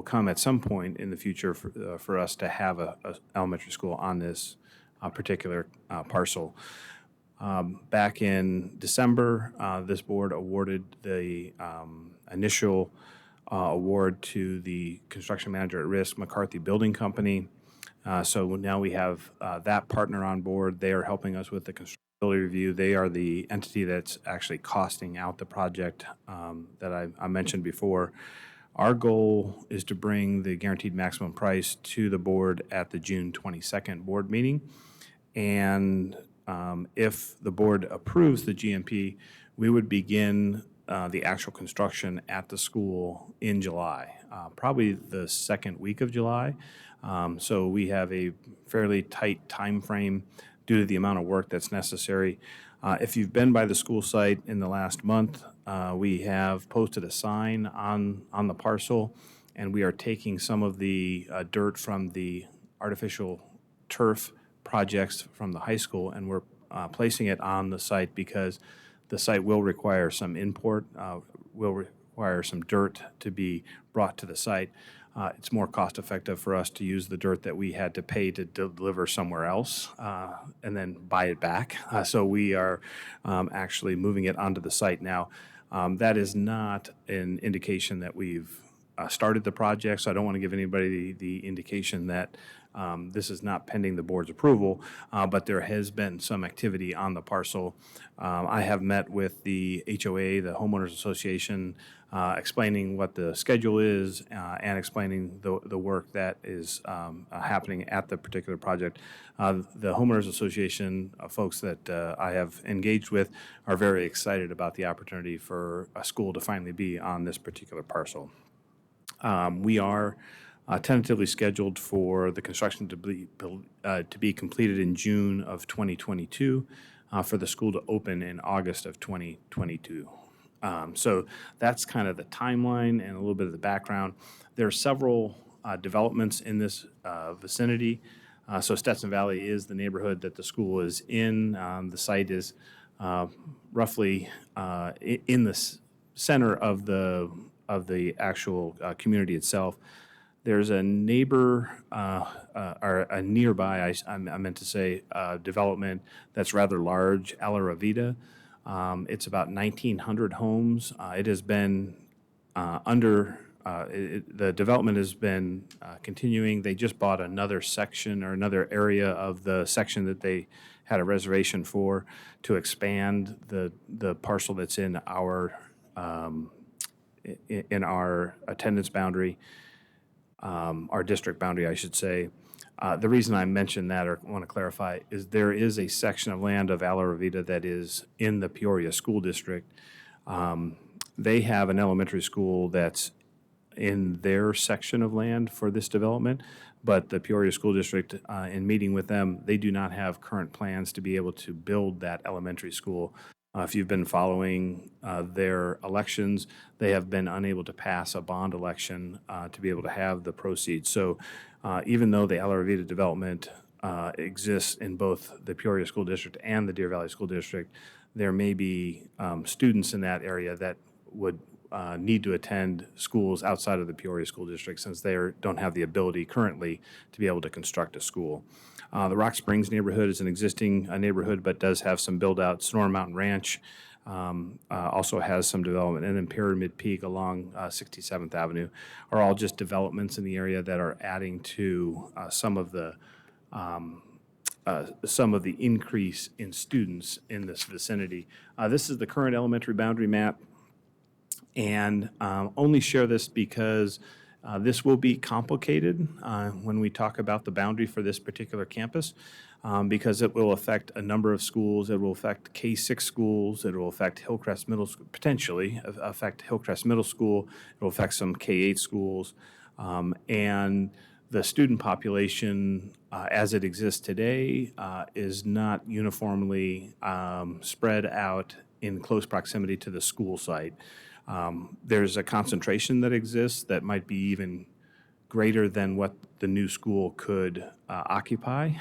come at some point in the future for us to have a elementary school on this particular parcel. Back in December, this board awarded the initial award to the construction manager at risk, McCarthy Building Company. So now we have that partner on board. They are helping us with the construction review. They are the entity that's actually costing out the project that I mentioned before. Our goal is to bring the guaranteed maximum price to the board at the June 22nd board meeting. And if the board approves the GMP, we would begin the actual construction at the school in July, probably the second week of July. So we have a fairly tight time frame due to the amount of work that's necessary. If you've been by the school site in the last month, we have posted a sign on the parcel, and we are taking some of the dirt from the artificial turf projects from the high school, and we're placing it on the site because the site will require some import, will require some dirt to be brought to the site. It's more cost effective for us to use the dirt that we had to pay to deliver somewhere else and then buy it back. So we are actually moving it onto the site now. That is not an indication that we've started the project, so I don't want to give anybody the indication that this is not pending the board's approval, but there has been some activity on the parcel. I have met with the HOA, the Homeowners Association, explaining what the schedule is and explaining the work that is happening at the particular project. The Homeowners Association folks that I have engaged with are very excited about the opportunity for a school to finally be on this particular parcel. We are tentatively scheduled for the construction to be completed in June of 2022, for the school to open in August of 2022. So that's kind of the timeline and a little bit of the background. There are several developments in this vicinity. So Stetson Valley is the neighborhood that the school is in. The site is roughly in the center of the actual community itself. There's a neighbor, or a nearby, I meant to say, development that's rather large, Ala Vida. It's about 1,900 homes. It has been the development has been continuing. They just bought another section or another area of the section that they had a reservation for to expand the parcel that's in our attendance boundary. Our district boundary, I should say. The reason I mention that or want to clarify is there is a section of land of Ala Vida that is in the Peoria School District. They have an elementary school that's in their section of land for this development, but the Peoria School District, in meeting with them, they do not have current plans to be able to build that elementary school. If you've been following their elections, they have been unable to pass a bond election to be able to have the proceeds. So even though the Ala Vida development exists in both the Peoria School District and the Deer Valley School District, there may be students in that area that would need to attend schools outside of the Peoria School District since they don't have the ability currently to be able to construct a school. The Rock Springs neighborhood is an existing neighborhood, but does have some build-out. Sonora Mountain Ranch also has some development, and then Pyramid Peak along 67th Avenue are all just developments in the area that are adding to some of the increase in students in this vicinity. This is the current elementary boundary map, and only share this because this will be complicated when we talk about the boundary for this particular campus, because it will affect a number of schools. It will affect K-6 schools. It will affect Hillcrest Middle School, potentially affect Hillcrest Middle School. It will affect some K-8 schools. And the student population as it exists today is not uniformly spread out in close proximity to the school site. There's a concentration that exists that might be even greater than what the new school could occupy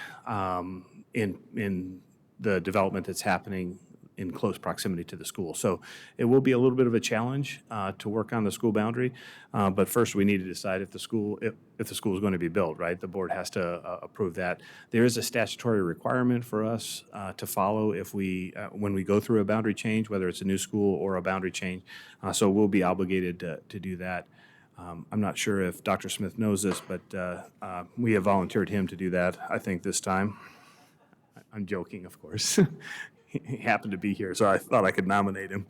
in the development that's happening in close proximity to the school. So it will be a little bit of a challenge to work on the school boundary, but first we need to decide if the school is going to be built, right? The board has to approve that. There is a statutory requirement for us to follow if when we go through a boundary change, whether it's a new school or a boundary change, so we'll be obligated to do that. I'm not sure if Dr. Smith knows this, but we have volunteered him to do that, I think, this time. I'm joking, of course. He happened to be here, so I thought I could nominate him.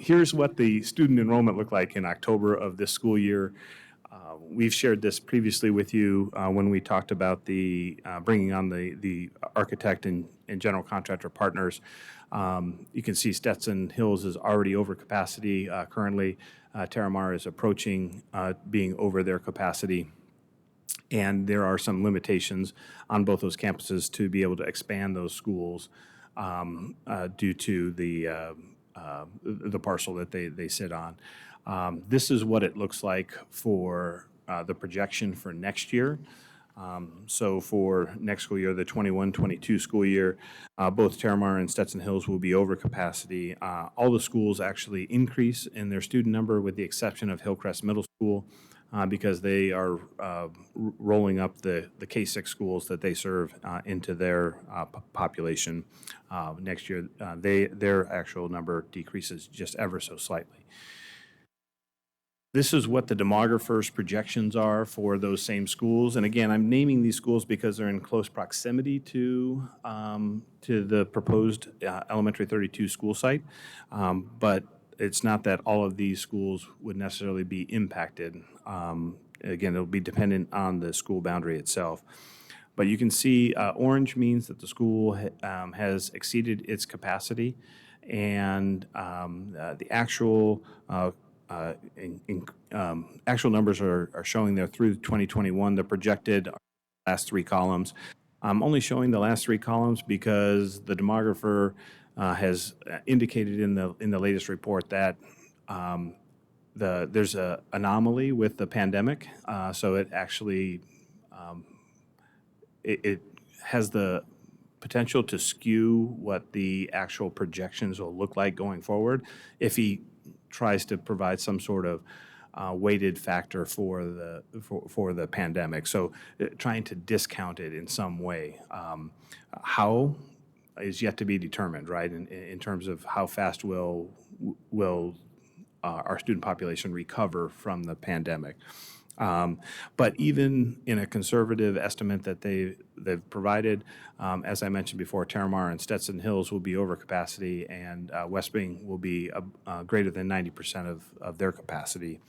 Here's what the student enrollment looked like in October of this school year. We've shared this previously with you when we talked about the bringing on the architect and general contractor partners. You can see Stetson Hills is already over capacity currently. Terramar is approaching being over their capacity. And there are some limitations on both those campuses to be able to expand those schools due to the parcel that they sit on. This is what it looks like for the projection for next year. So for next school year, the 21-22 school year, both Terramar and Stetson Hills will be over capacity. All the schools actually increase in their student number with the exception of Hillcrest Middle School, because they are rolling up the K-6 schools that they serve into their population next year. Their actual number decreases just ever so slightly. This is what the demographer's projections are for those same schools. And again, I'm naming these schools because they're in close proximity to the proposed elementary 32 school site. But it's not that all of these schools would necessarily be impacted. Again, it'll be dependent on the school boundary itself. But you can see orange means that the school has exceeded its capacity, and the actual actual numbers are showing there through 2021. The projected last three columns. I'm only showing the last three columns because the demographer has indicated in the latest report that there's an anomaly with the pandemic, so it actually it has the potential to skew what the actual projections will look like going forward if he tries to provide some sort of weighted factor for the pandemic. So trying to discount it in some way. How is yet to be determined, right, in terms of how fast will our student population recover from the pandemic. But even in a conservative estimate that they've provided, as I mentioned before, Terramar and Stetson Hills will be over capacity, and West Wing will be greater than 90% of their capacity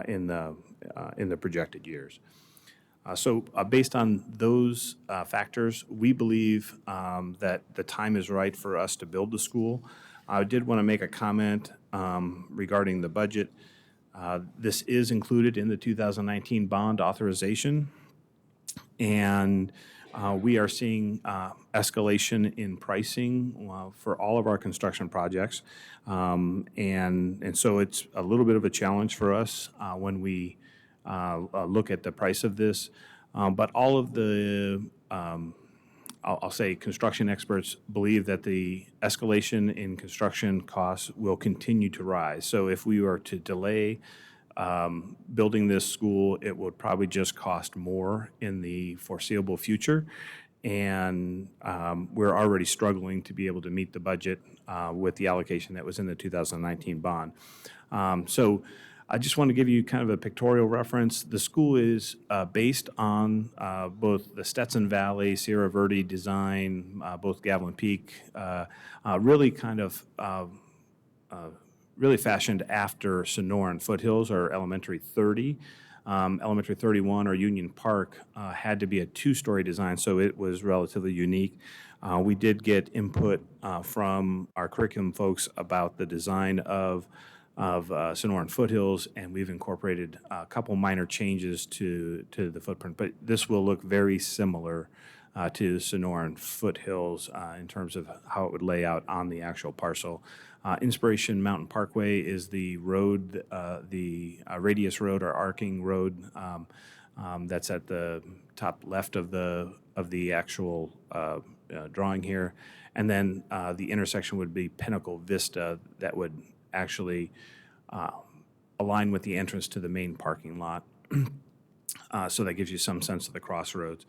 in the projected years. So based on those factors, we believe that the time is right for us to build the school. I did want to make a comment regarding the budget. This is included in the 2019 bond authorization, and we are seeing escalation in pricing for all of our construction projects, and so it's a little bit of a challenge for us when we look at the price of this, but all of the I'll say construction experts believe that the escalation in construction costs will continue to rise. So if we were to delay building this school, it would probably just cost more in the foreseeable future. And we're already struggling to be able to meet the budget with the allocation that was in the 2019 bond. So I just want to give you kind of a pictorial reference. The school is based on both the Stetson Valley, Sierra Verde design, both Gavilan Peak, really kind of really fashioned after Sonoran Foothills or Elementary 30. Elementary 31 or Union Park had to be a two-story design, so it was relatively unique. We did get input from our curriculum folks about the design of Sonoran Foothills, and we've incorporated a couple minor changes to the footprint. But this will look very similar to Sonoran Foothills in terms of how it would lay out on the actual parcel. Inspiration Mountain Parkway is the road, the radius road or arcing road that's at the top left of the actual drawing here. And then the intersection would be Pinnacle Vista that would actually align with the entrance to the main parking lot. So that gives you some sense of the crossroads.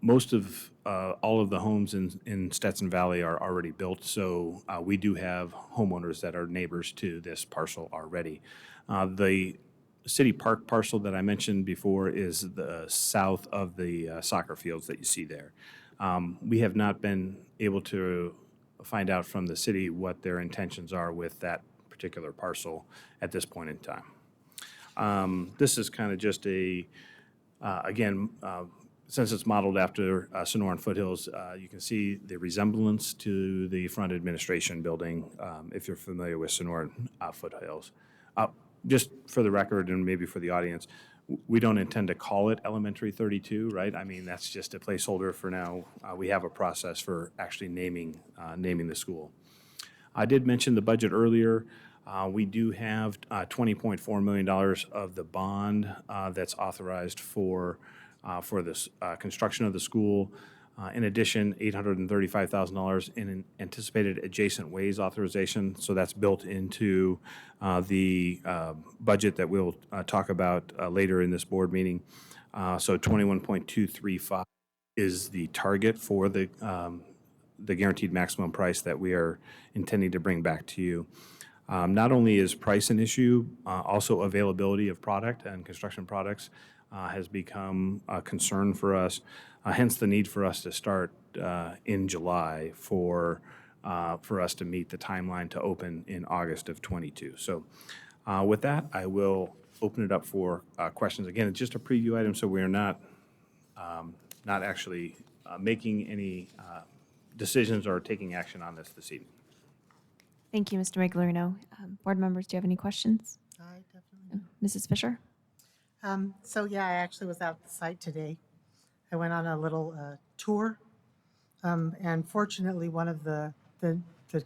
Most of all of the homes in Stetson Valley are already built, so we do have homeowners that are neighbors to this parcel already. The City Park parcel that I mentioned before is the south of the soccer fields that you see there. We have not been able to find out from the city what their intentions are with that particular parcel at this point in time. This is kind of just a, again, since it's modeled after Sonoran Foothills, you can see the resemblance to the front administration building if you're familiar with Sonoran Foothills. Just for the record and maybe for the audience, we don't intend to call it Elementary 32, right? I mean, that's just a placeholder for now. We have a process for actually naming the school. I did mention the budget earlier. We do have $20.4 million of the bond that's authorized for this construction of the school. In addition, $835,000 in an anticipated adjacent ways authorization. So that's built into the budget that we'll talk about later in this board meeting. So 21.235 is the target for the guaranteed maximum price that we are intending to bring back to you. Not only is price an issue, also availability of product and construction products has become a concern for us, hence the need for us to start in July for us to meet the timeline to open in August of '22. So with that, I will open it up for questions. Again, it's just a preview item, so we're not actually making any decisions or taking action on this evening. Thank you, Mr. Miglorino. Board members, do you have any questions? I definitely Mrs. Fisher? So yeah, I actually was out at the site today. I went on a little tour, and fortunately, one of the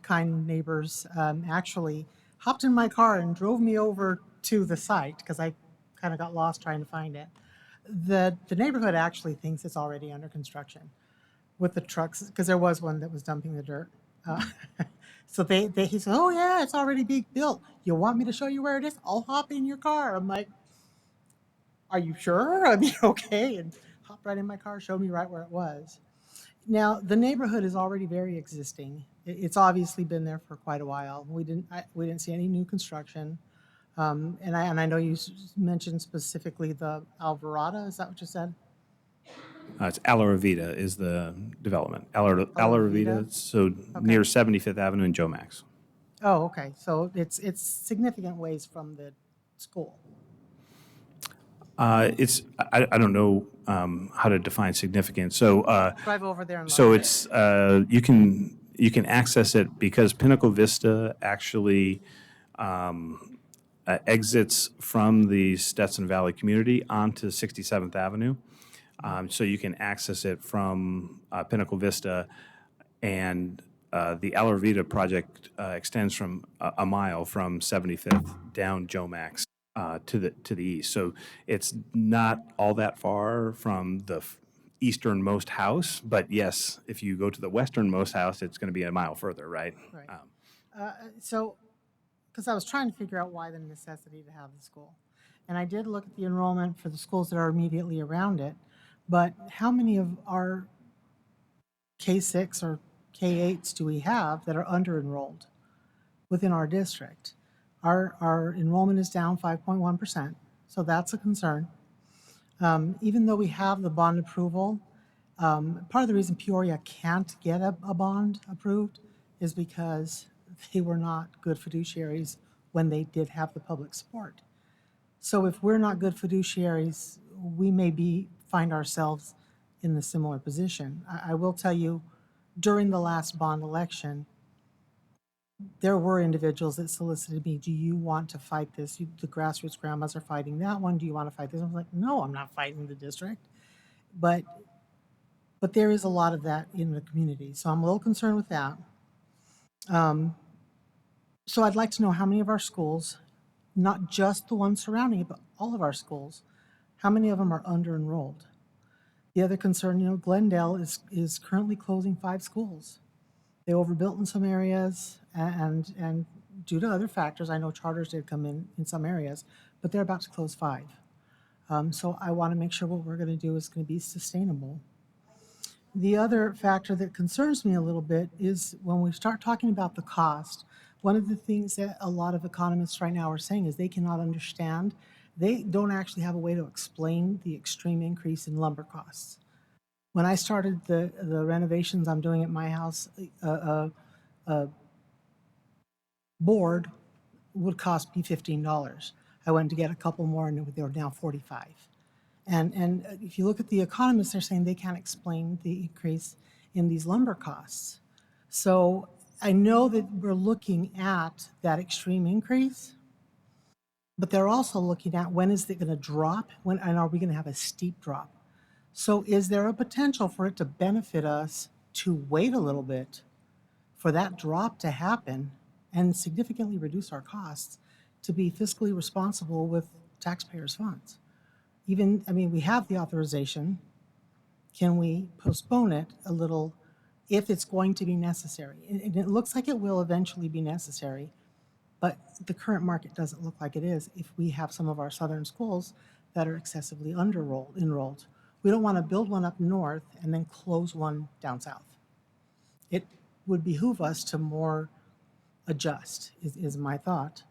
kind neighbors actually hopped in my car and drove me over to the site because I kind of got lost trying to find it. The neighborhood actually thinks it's already under construction with the trucks, because there was one that was dumping the dirt. So he said, "Oh yeah, it's already being built. You want me to show you where it is? I'll hop in your car." I'm like, "Are you sure?" I mean, okay, and hopped right in my car, showed me right where it was. Now, the neighborhood is already very existing. It's obviously been there for quite a while. We didn't see any new construction. And I know you mentioned specifically the Alvarado. Is that what you said? It's Alarvita is the development. Alarvita, Alarvita? so near 75th Avenue and Joe Max. Oh, okay. So it's significant ways from the school. I don't know how to define significant. So Drive over there and so look. it's you can access it because Pinnacle Vista actually exits from the Stetson Valley community onto 67th Avenue. So you can access it from Pinnacle Vista, and the Alarvita project extends from a mile from 75th down Joe Max to the east. So it's not all that far from the easternmost house, but yes, if you go to the westernmost house, it's going to be a mile further, right? Right. So, because I was trying to figure out why the necessity to have the school. And I did look at the enrollment for the schools that are immediately around it, but how many of our K-6 or K-8s do we have that are under-enrolled within our district? Our enrollment is down 5.1%, so that's a concern. Even though we have the bond approval, part of the reason Peoria can't get a bond approved is because they were not good fiduciaries when they did have the public support. So if we're not good fiduciaries, we may find ourselves in a similar position. I will tell you, during the last bond election, there were individuals that solicited me, "Do you want to fight this? The grassroots grandmas are fighting that one. Do you want to fight this?" I was like, "No, I'm not fighting the district." But there is a lot of that in the community, so I'm a little concerned with that. So I'd like to know how many of our schools, not just the ones surrounding it, but all of our schools, how many of them are under-enrolled? The other concern, Glendale is currently closing 5 schools. They overbuilt in some areas, and due to other factors, I know charters did come in some areas, but they're about to close 5. So I want to make sure what we're going to do is going to be sustainable. The other factor that concerns me a little bit is when we start talking about the cost, one of the things that a lot of economists right now are saying is they cannot understand. They don't actually have a way to explain the extreme increase in lumber costs. When I started the renovations I'm doing at my house, a board would cost me $15. I went to get a couple more, and they were now $45. And if you look at the economists, they're saying they can't explain the increase in these lumber costs. So I know that we're looking at that extreme increase, but they're also looking at when is it going to drop, and are we going to have a steep drop? So is there a potential for it to benefit us to wait a little bit for that drop to happen and significantly reduce our costs to be fiscally responsible with taxpayers' funds? We have the authorization. Can we postpone it a little if it's going to be necessary? And it looks like it will eventually be necessary, but the current market doesn't look like it is if we have some of our southern schools that are excessively enrolled. We don't want to build one up north and then close one down south. It would behoove us to more adjust, is my thought.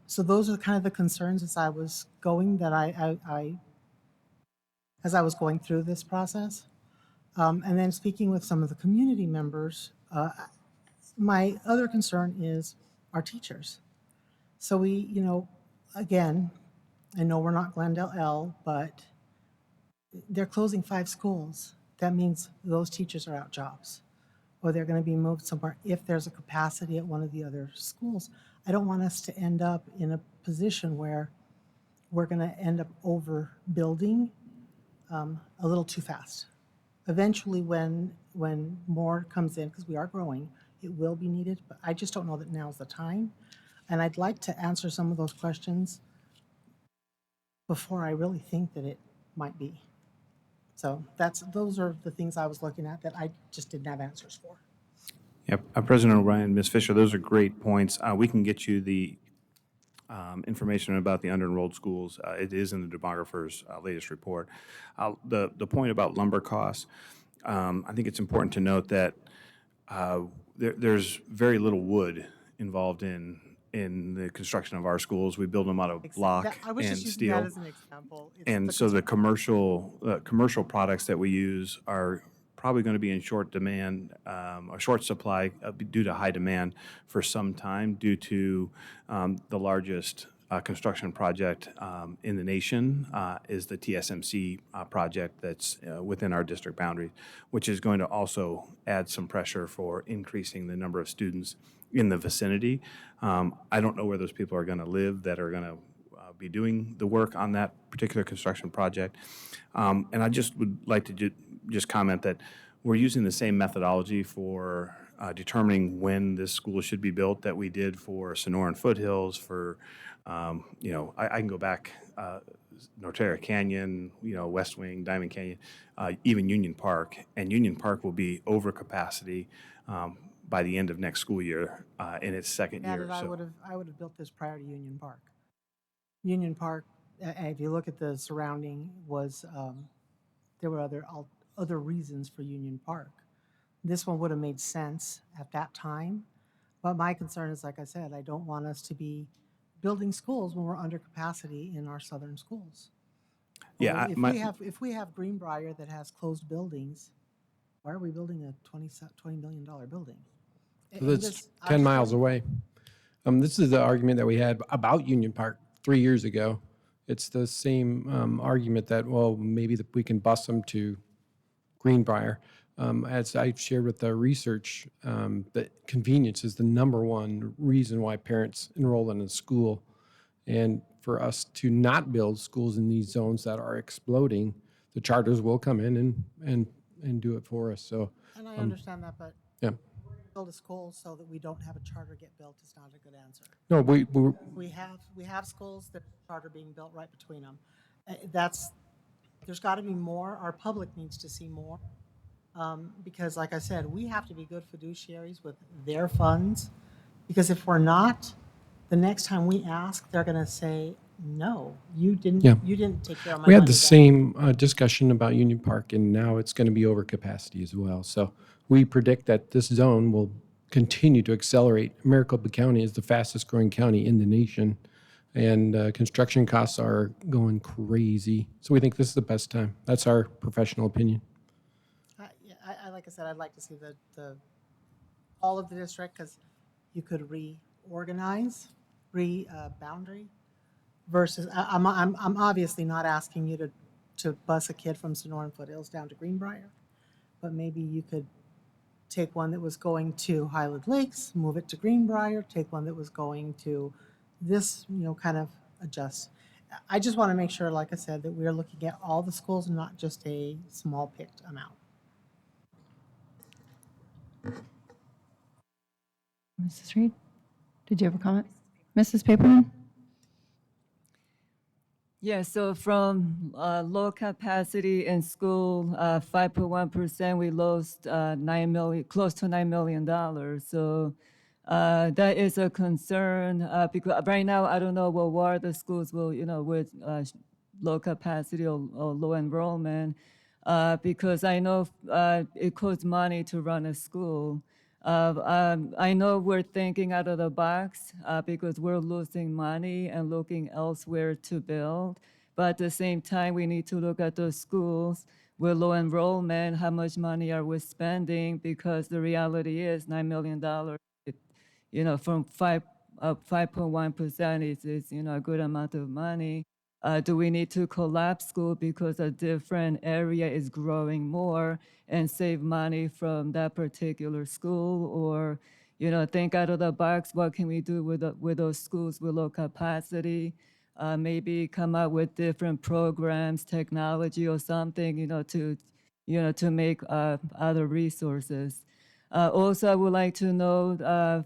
So those are kind of the concerns as I was going, that as I was going through this process. And then speaking with some of the community members, my other concern is our teachers. So we, again, I know we're not Glendale L, but they're closing 5 schools. That means those teachers are out jobs, or they're going to be moved somewhere if there's a capacity at one of the other schools. I don't want us to end up in a position where we're going to end up overbuilding a little too fast. Eventually, when more comes in, because we are growing, it will be needed, but I just don't know that now's the time. And I'd like to answer some of those questions before I really think that it might be. So those are the things I was looking at that I just didn't have answers for. Yep, President O'Brien, Ms. Fisher, those are great points. We can get you the information about the under-enrolled schools. It is in the demographer's latest report. The point about lumber costs, I think it's important to note that there's very little wood involved in the construction of our schools. We build them out of block I was and just using steel. that as an example. It's And the so the construction. commercial products that we use are probably going to be in short demand, or short supply due to high demand for some time due to the largest construction project in the nation is the TSMC project that's within our district boundary, which is going to also add some pressure for increasing the number of students in the vicinity. I don't know where those people are going to live that are going to be doing the work on that particular construction project. And I just would like to just comment that we're using the same methodology for determining when this school should be built that we did for Sonoran Foothills, for, I can go back, Norterra Canyon, West Wing, Diamond Canyon, even Union Park. And Union Park will be over capacity by the end of next school year in its second year. I would have built this prior to Union Park. Union Park, if you look at the surrounding, was there were other reasons for Union Park. This one would have made sense at that time, but my concern is, like I said, I don't want us to be building schools when we're under capacity in our southern schools. Yeah, if we have Greenbrier that has closed buildings, why are we building a $20 million building? So that's 10 miles away. This is the argument that we had about Union Park 3 years ago. It's the same argument that, well, maybe we can bus them to Greenbrier. As I shared with the research, that convenience is the number one reason why parents enroll in a school. And for us to not build schools in these zones that are exploding, the charters will come in and do it for us. So, and I understand that, but yeah. Build a school so that we don't have a charter get built is not a good answer. No, we have schools that charter being built right between them. There's got to be more. Our public needs to see more, because, like I said, we have to be good fiduciaries with their funds. Because if we're not, the next time we ask, they're going to say, "No, you didn't. Yeah. You didn't take care of my." We had money the back." same discussion about Union Park, and now it's going to be over capacity as well. So we predict that this zone will continue to accelerate. Maricopa County is the fastest growing county in the nation, and construction costs are going crazy. So we think this is the best time. That's our professional opinion. Like I said, I'd like to see the all of the district, because you could reorganize, boundary, versus I'm obviously not asking you to bus a kid from Sonoran Foothills down to Greenbrier, but maybe you could take one that was going to Highland Lakes, move it to Greenbrier, take one that was going to this, kind of adjust. I just want to make sure, like I said, that we're looking at all the schools and not just a small picked amount. Mrs. Reed, did you have a comment? Mrs. Paperman? Yeah, so from low capacity in school, 5.1%, we lost close to $9 million. So that is a concern because right now I don't know what the schools will, with low capacity or low enrollment, because I know it costs money to run a school. I know we're thinking out of the box because we're losing money and looking elsewhere to build. But at the same time, we need to look at those schools with low enrollment. How much money are we spending? Because the reality is $9 million, from 5.1% is a good amount of money. Do we need to collapse school because a different area is growing more and save money from that particular school? Or, think out of the box, what can we do with those schools with low capacity? Maybe come up with different programs, technology or something, to make other resources. Also, I would like to know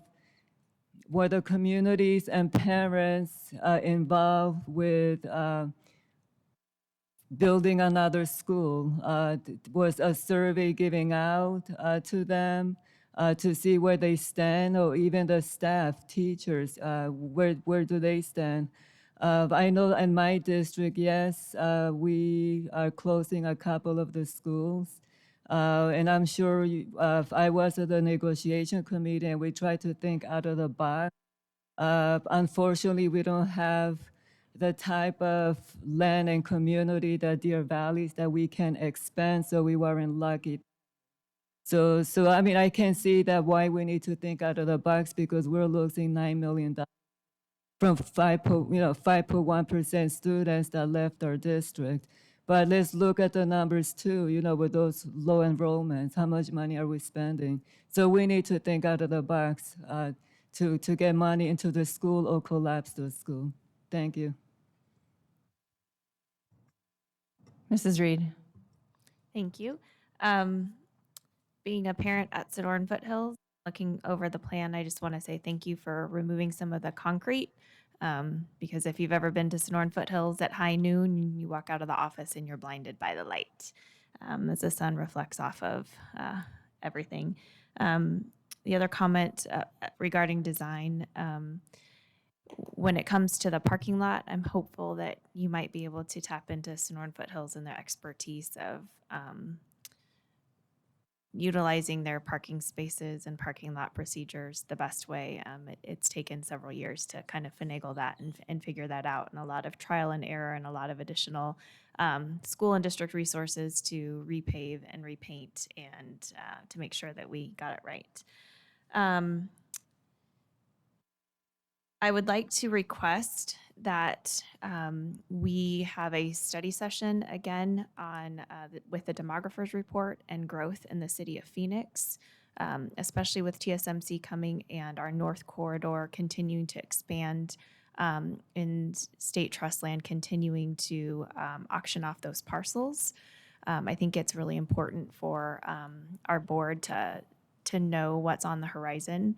were the communities and parents involved with building another school? Was a survey giving out to them to see where they stand, or even the staff, teachers, where do they stand? I know in my district, yes, we are closing a couple of the schools. And I'm sure if I was at the negotiation committee and we tried to think out of the box. Unfortunately, we don't have the type of land and community that Deer Valleys that we can expand, so we weren't lucky. So I mean, I can see that why we need to think out of the box because we're losing $9 million from 5.1% students that left our district. But let's look at the numbers too, with those low enrollments, how much money are we spending? So we need to think out of the box to get money into the school or collapse the school. Thank you. Mrs. Reed. Thank you. Being a parent at Sonoran Foothills, looking over the plan, I just want to say thank you for removing some of the concrete. Because if you've ever been to Sonoran Foothills at high noon, you walk out of the office and you're blinded by the light as the sun reflects off of everything. The other comment regarding design, when it comes to the parking lot, I'm hopeful that you might be able to tap into Sonoran Foothills and their expertise of utilizing their parking spaces and parking lot procedures the best way. It's taken several years to kind of finagle that and figure that out, and a lot of trial and error and a lot of additional school and district resources to repave and repaint and to make sure that we got it right. I would like to request that we have a study session again on with the demographer's report and growth in the city of Phoenix, especially with TSMC coming and our North Corridor continuing to expand and state trust land continuing to auction off those parcels. I think it's really important for our board to know what's on the horizon.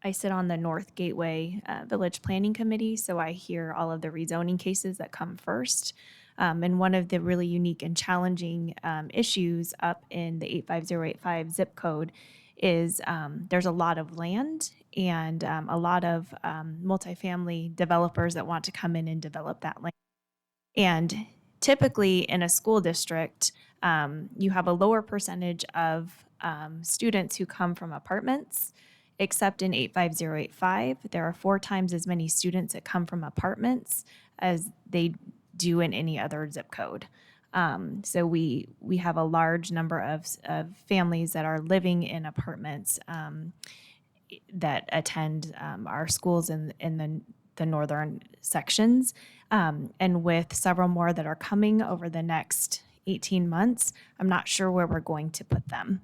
I sit on the North Gateway Village Planning Committee, so I hear all of the rezoning cases that come first. And one of the really unique and challenging issues up in the 85085 zip code is there's a lot of land and a lot of multifamily developers that want to come in and develop that land. And typically in a school district, you have a lower percentage of students who come from apartments. Except in 85085, there are 4 times as many students that come from apartments as they do in any other zip code. So we have a large number of families that are living in apartments that attend our schools in the northern sections. And with several more that are coming over the next 18 months, I'm not sure where we're going to put them.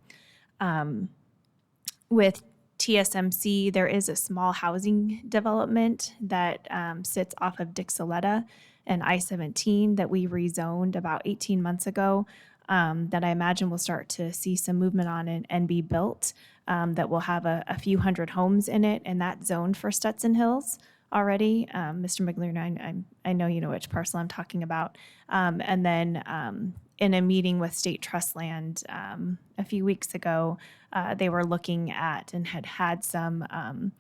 With TSMC, there is a small housing development that sits off of Dixoletta and I-17 that we rezoned about 18 months ago that I imagine we'll start to see some movement on and be built that will have a few hundred homes in it, and that's zoned for Stetson Hills already. Mr. McLean, I know you know which parcel I'm talking about. And then in a meeting with State Trust Land a few weeks ago, they were looking at and had some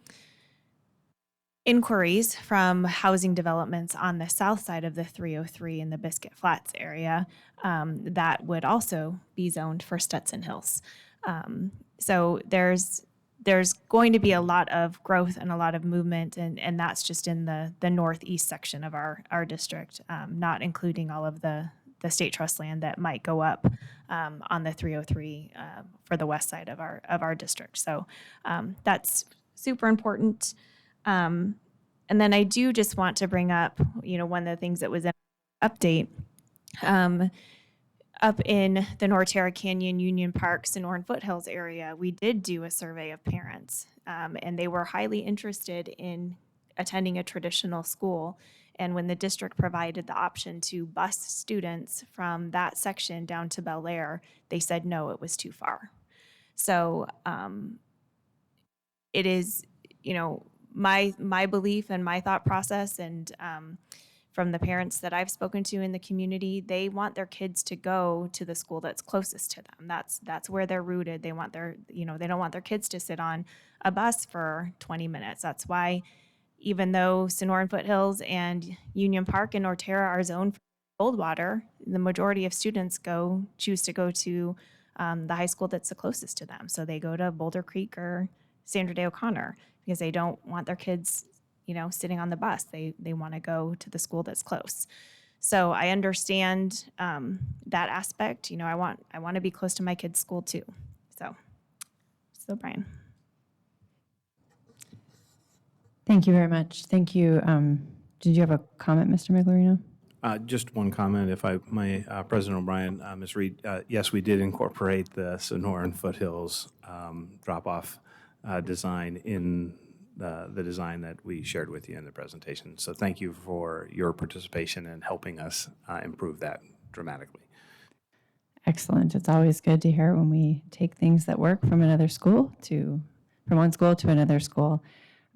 inquiries from housing developments on the south side of the 303 in the Biscuit Flats area that would also be zoned for Stetson Hills. So there's going to be a lot of growth and a lot of movement, and that's just in the northeast section of our district, not including all of the state trust land that might go up on the 303 for the west side of our district. So that's super important. And then I do just want to bring up, one of the things that was in the update. Up in the Norterra Canyon, Union Park, Sonoran Foothills area, we did do a survey of parents, and they were highly interested in attending a traditional school. And when the district provided the option to bus students from that section down to Bel Air, they said no, it was too far. So it is, my belief and my thought process, and from the parents that I've spoken to in the community, they want their kids to go to the school that's closest to them. That's where they're rooted. They want they don't want their kids to sit on a bus for 20 minutes. That's why, even though Sonoran Foothills and Union Park and Norterra are zoned for cold water, the majority of students choose to go to the high school that's the closest to them. So they go to Boulder Creek or Sandra Day O'Connor because they don't want their kids sitting on the bus. They want to go to the school that's close. So I understand that aspect. I want to be close to my kid's school too. So Brian. Thank you very much. Thank you. Did you have a comment, Mr. Miglerino? Just one comment, if I may, President O'Brien, Ms. Reed. Yes, we did incorporate the Sonoran Foothills drop-off design in the design that we shared with you in the presentation. So thank you for your participation in helping us improve that dramatically. Excellent. It's always good to hear when we take things that work from one school to another school.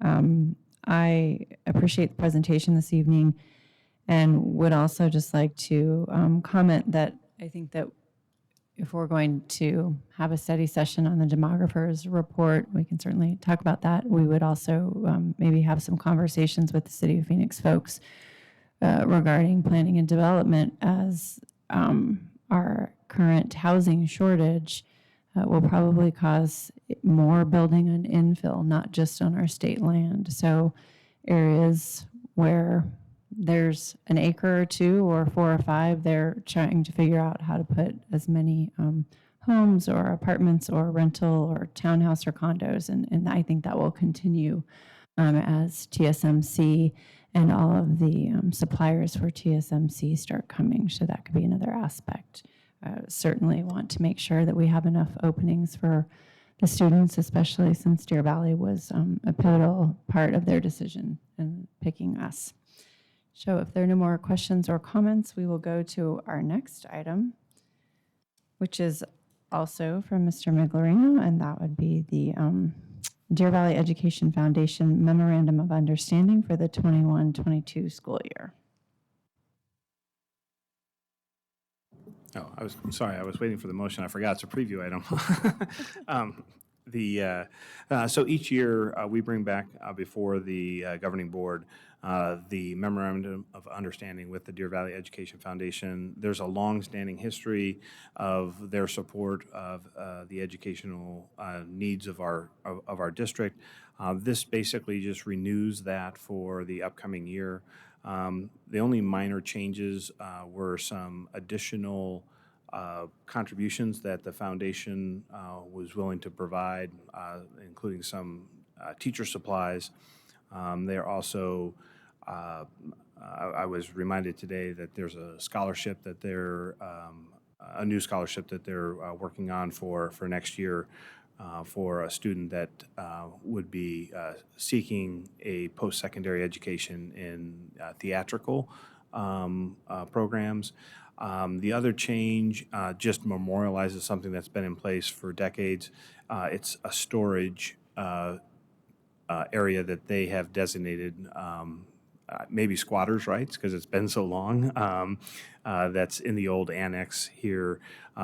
I appreciate the presentation this evening and would also just like to comment that I think that if we're going to have a study session on the demographer's report, we can certainly talk about that. We would also maybe have some conversations with the City of Phoenix folks regarding planning and development, as our current housing shortage will probably cause more building and infill, not just on our state land. So areas where there's an acre or two or 4 or 5, they're trying to figure out how to put as many homes or apartments or rental or townhouse or condos. And I think that will continue as TSMC and all of the suppliers for TSMC start coming. So that could be another aspect. Certainly want to make sure that we have enough openings for the students, especially since Deer Valley was a pivotal part of their decision in picking us. So if there are no more questions or comments, we will go to our next item, which is also from Mr. Miglerino, and that would be the Deer Valley Education Foundation Memorandum of Understanding for the 21-22 school year. Oh, I'm sorry. I was waiting for the motion. I forgot. It's a preview item. So each year we bring back before the governing board the Memorandum of Understanding with the Deer Valley Education Foundation. There's a long-standing history of their support of the educational needs of our district. This basically just renews that for the upcoming year. The only minor changes were some additional contributions that the foundation was willing to provide, including some teacher supplies. They're also, I was reminded today that there's a scholarship that they're, a new scholarship that they're working on for next year for a student that would be seeking a post-secondary education in theatrical programs. The other change just memorializes something that's been in place for decades. It's a storage area that they have designated, maybe squatters' rights because it's been so long. That's in the old annex here.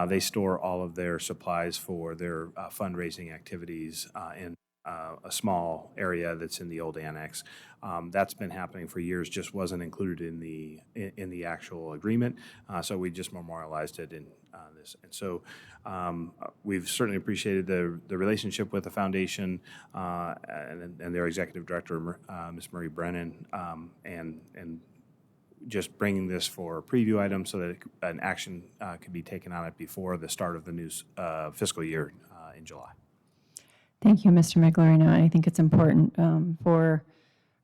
They store all of their supplies for their fundraising activities in a small area that's in the old annex. That's been happening for years, just wasn't included in the actual agreement. So we just memorialized it in this. And so we've certainly appreciated the relationship with the foundation and their executive director, Ms. Marie Brennan, and just bringing this for a preview item so that an action could be taken on it before the start of the new fiscal year in July. Thank you, Mr. Miglerino. I think it's important for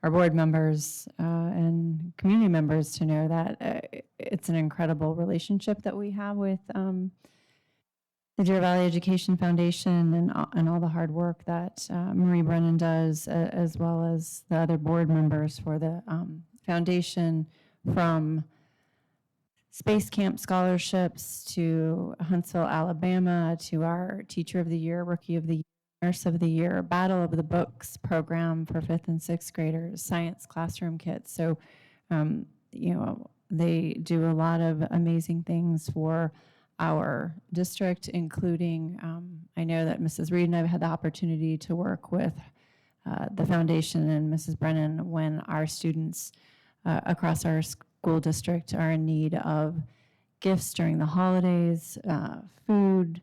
our board members and community members to know that it's an incredible relationship that we have with the Deer Valley Education Foundation and all the hard work that Marie Brennan does, as well as the other board members for the foundation, from Space Camp scholarships to Huntsville, Alabama, to our Teacher of the Year, Rookie of the Year, Nurse of the Year, Battle of the Books program for 5th and 6th graders, science classroom kits. So, they do a lot of amazing things for our district, including, I know that Mrs. Reed and I have had the opportunity to work with the foundation and Mrs. Brennan when our students across our school district are in need of gifts during the holidays, food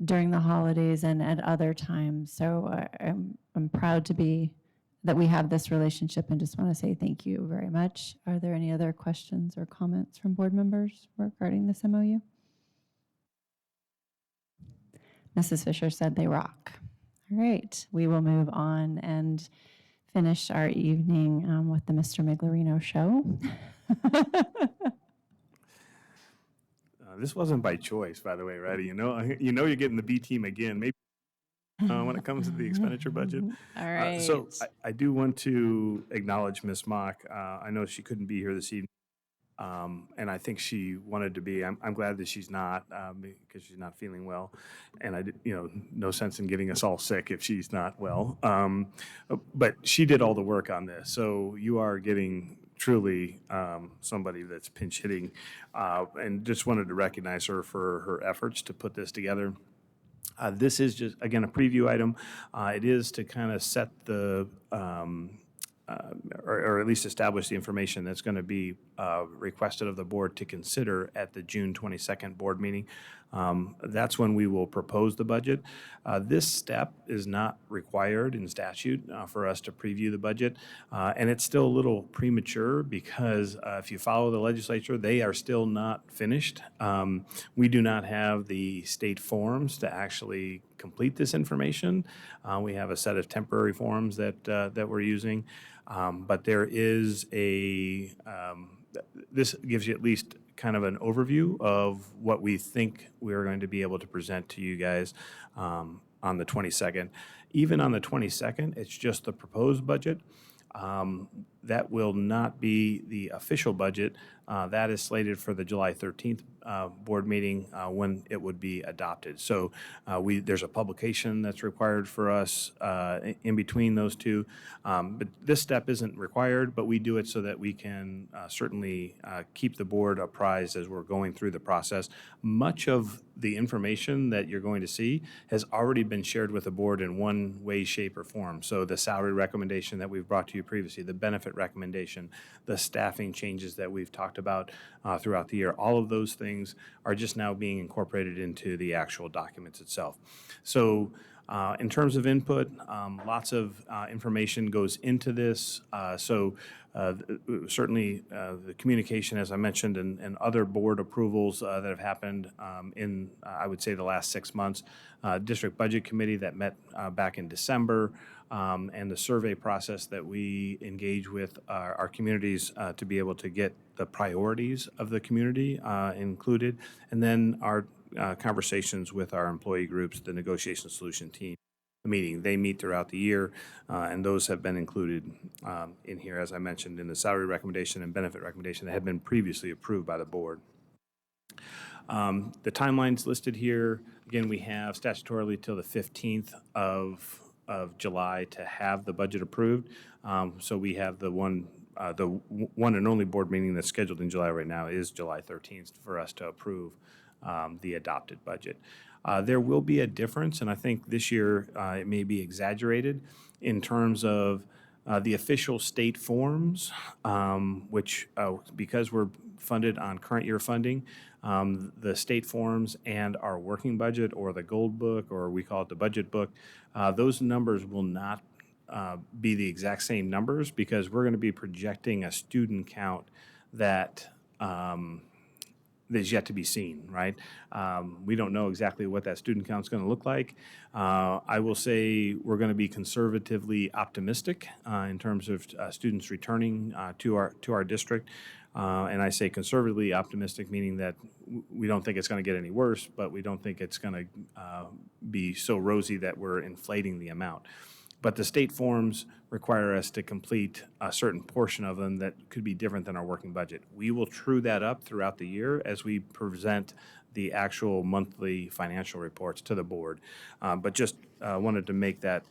during the holidays, and at other times. So I'm proud that we have this relationship, and just want to say thank you very much. Are there any other questions or comments from board members regarding this MOU? Mrs. Fisher said they rock. All right, we will move on and finish our evening with the Mr. Miglerino show. This wasn't by choice, by the way, right? You're getting the B team again, maybe when it comes to the expenditure budget. All right. So I do want to acknowledge Ms. Mock. I know she couldn't be here this evening, and I think she wanted to be. I'm glad that she's not, because she's not feeling well, and no sense in getting us all sick if she's not well. But she did all the work on this, so you are getting truly somebody that's pinch hitting, and just wanted to recognize her for her efforts to put this together. This is just, again, a preview item. It is to kind of set the, or at least establish the information that's going to be requested of the board to consider at the June 22nd board meeting. That's when we will propose the budget. This step is not required in statute for us to preview the budget, and it's still a little premature because if you follow the legislature, they are still not finished. We do not have the state forms to actually complete this information. We have a set of temporary forms that we're using, but there is this gives you at least kind of an overview of what we think we're going to be able to present to you guys on the 22nd. Even on the 22nd, it's just the proposed budget. That will not be the official budget. That is slated for the July 13th board meeting when it would be adopted. So there's a publication that's required for us in between those two. But this step isn't required, but we do it so that we can certainly keep the board apprised as we're going through the process. Much of the information that you're going to see has already been shared with the board in one way, shape, or form. So the salary recommendation that we've brought to you previously, the benefit recommendation, the staffing changes that we've talked about throughout the year, all of those things are just now being incorporated into the actual documents itself. So in terms of input, lots of information goes into this. Certainly the communication, as I mentioned, and other board approvals that have happened in, I would say, the last 6 months. District Budget Committee that met back in December, and the survey process that we engage with our communities to be able to get the priorities of the community included, and then our conversations with our employee groups, the negotiation solution team meeting. They meet throughout the year, and those have been included in here, as I mentioned, in the salary recommendation and benefit recommendation that had been previously approved by the board. The timelines listed here, again, we have statutorily till the 15th of July to have the budget approved. So we have the one and only board meeting that's scheduled in July right now is July 13th for us to approve the adopted budget. There will be a difference, and I think this year it may be exaggerated in terms of The official state forms, which, because we're funded on current year funding, the state forms and our working budget, or the gold book, or we call it the budget book, those numbers will not be the exact same numbers, because we're going to be projecting a student count that is yet to be seen, right? We don't know exactly what that student count is going to look like. I will say we're going to be conservatively optimistic in terms of students returning to our district. And I say conservatively optimistic, meaning that we don't think it's going to get any worse, but we don't think it's going to be so rosy that we're inflating the amount. But the state forms require us to complete a certain portion of them that could be different than our working budget. We will true that up throughout the year as we present the actual monthly financial reports to the board. But just wanted to make that,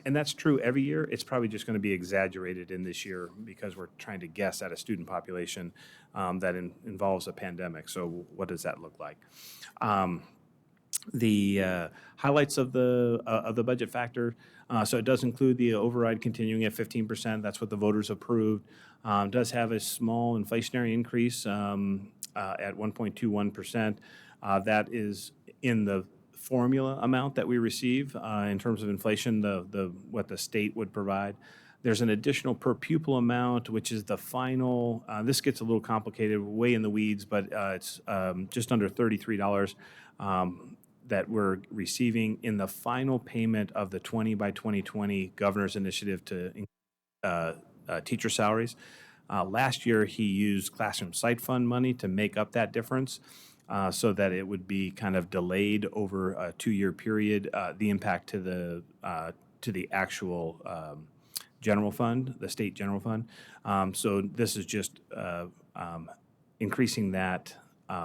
and that's true every year. It's probably just going to be exaggerated in this year because we're trying to guess at a student population that involves a pandemic. So what does that look like? The highlights of the budget factor. So it does include the override continuing at 15%. That's what the voters approved. Does have a small inflationary increase at 1.21%. That is in the formula amount that we receive in terms of inflation, what the state would provide. There's an additional per pupil amount, which is the final. This gets a little complicated, way in the weeds, but it's just under $33 that we're receiving in the final payment of the 20 by 2020 governor's initiative to teacher salaries. Last year, he used classroom site fund money to make up that difference so that it would be kind of delayed over a 2-year period, the impact to the actual general fund, the state general fund. So this is just increasing that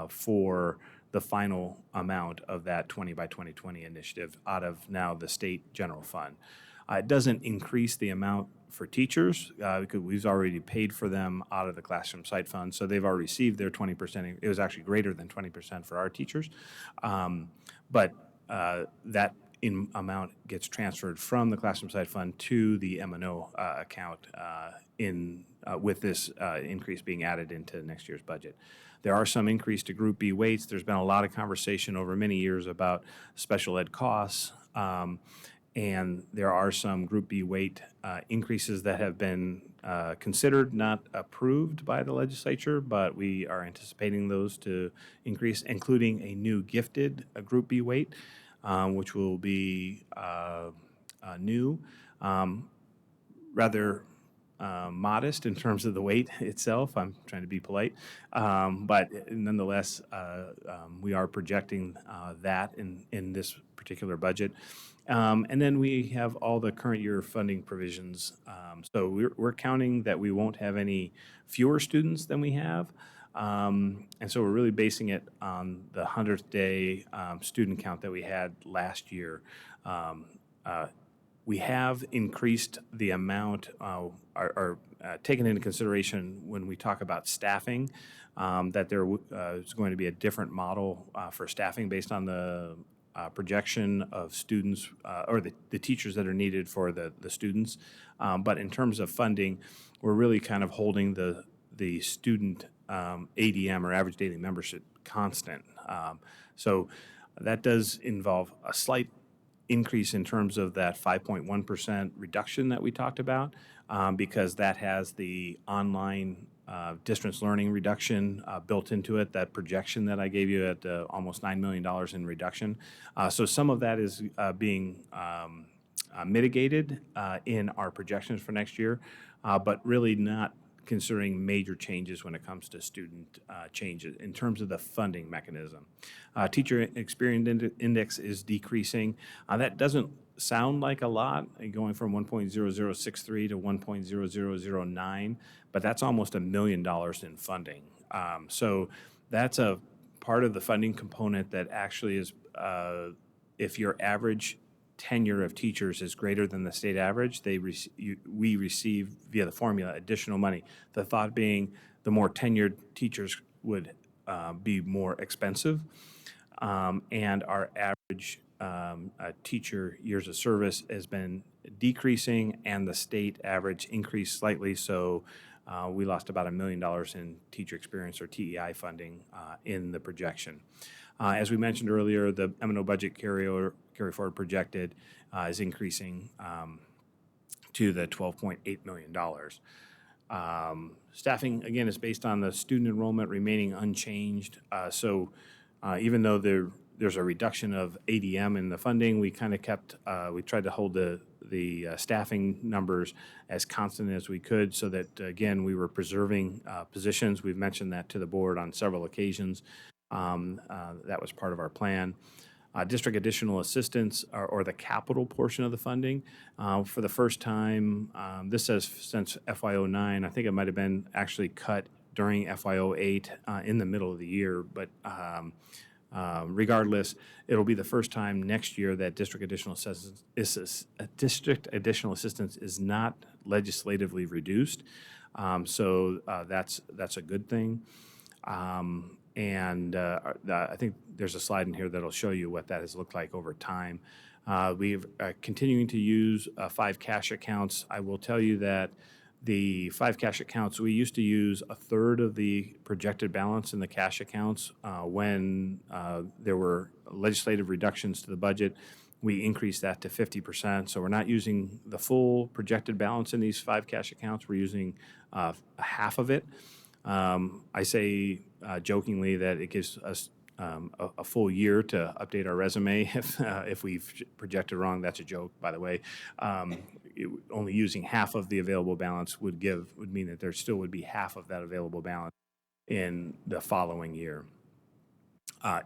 for the final amount of that 20 by 2020 initiative out of now the state general fund. It doesn't increase the amount for teachers because we've already paid for them out of the classroom site fund, so they've already received their 20%. It was actually greater than 20% for our teachers, but that amount gets transferred from the classroom site fund to the M&O account with this increase being added into next year's budget. There are some increase to Group B weights. There's been a lot of conversation over many years about special ed costs, and there are some Group B weight increases that have been considered, not approved by the legislature, but we are anticipating those to increase, including a new gifted Group B weight, which will be new, rather modest in terms of the weight itself. I'm trying to be polite, but nonetheless, we are projecting that in this particular budget. And then we have all the current year funding provisions. So we're counting that we won't have any fewer students than we have. And so we're really basing it on the 100th day student count that we had last year. We have increased the amount, or taken into consideration when we talk about staffing, that there is going to be a different model for staffing based on the projection of students or the teachers that are needed for the students. But in terms of funding, we're really kind of holding the student ADM, or average daily membership, constant. So that does involve a slight increase in terms of that 5.1% reduction that we talked about, because that has the online distance learning reduction built into it, that projection that I gave you at almost $9 million in reduction. So some of that is being mitigated in our projections for next year, but really not considering major changes when it comes to student changes in terms of the funding mechanism. Teacher Experience Index is decreasing. That doesn't sound like a lot, going from 1.0063 to 1.0009, but that's almost $1 million in funding. So that's a part of the funding component that actually is, if your average tenure of teachers is greater than the state average, we receive via the formula additional money. The thought being the more tenured teachers would be more expensive, and our average teacher years of service has been decreasing, and the state average increased slightly, so we lost about $1 million in teacher experience or TEI funding in the projection. As we mentioned earlier, the M&O budget carry forward projected is increasing to the $12.8 million. Staffing, again, is based on the student enrollment remaining unchanged. So even though there's a reduction of ADM in the funding, we kind of kept, we tried to hold the staffing numbers as constant as we could so that, again, we were preserving positions. We've mentioned that to the board on several occasions. That was part of our plan. District additional assistance or the capital portion of the funding. For the first time, this says since FY09, I think it might have been actually cut during FY08 in the middle of the year, but regardless, it'll be the first time next year that district additional assistance is not legislatively reduced. So that's a good thing. And I think there's a slide in here that'll show you what that has looked like over time. We've continuing to use 5 cash accounts. I will tell you that the 5 cash accounts, we used to use a third of the projected balance in the cash accounts when there were legislative reductions to the budget. We increased that to 50%. So we're not using the full projected balance in these 5 cash accounts. We're using half of it. I say jokingly that it gives us a full year to update our resume. If we've projected wrong, that's a joke, by the way. Only using half of the available balance would mean that there still would be half of that available balance in the following year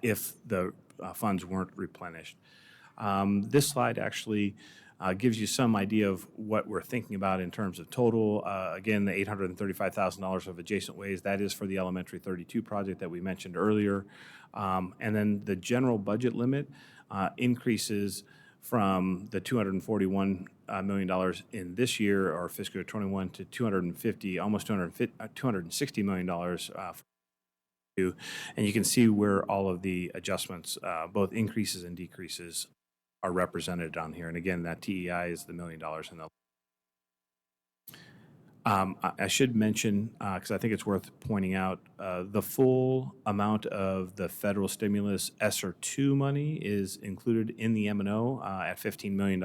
if the funds weren't replenished. This slide actually gives you some idea of what we're thinking about in terms of total. Again, the $835,000 of adjacent ways, that is for the Elementary 32 project that we mentioned earlier. And then the general budget limit increases from the $241 million in this year, or fiscal year 21, to $260 million. And you can see where all of the adjustments, both increases and decreases, are represented on here. And again, that TEI is the $1 million in the. I should mention, because I think it's worth pointing out, the full amount of the federal stimulus ESSER 2 money is included in the M&O at $15 million.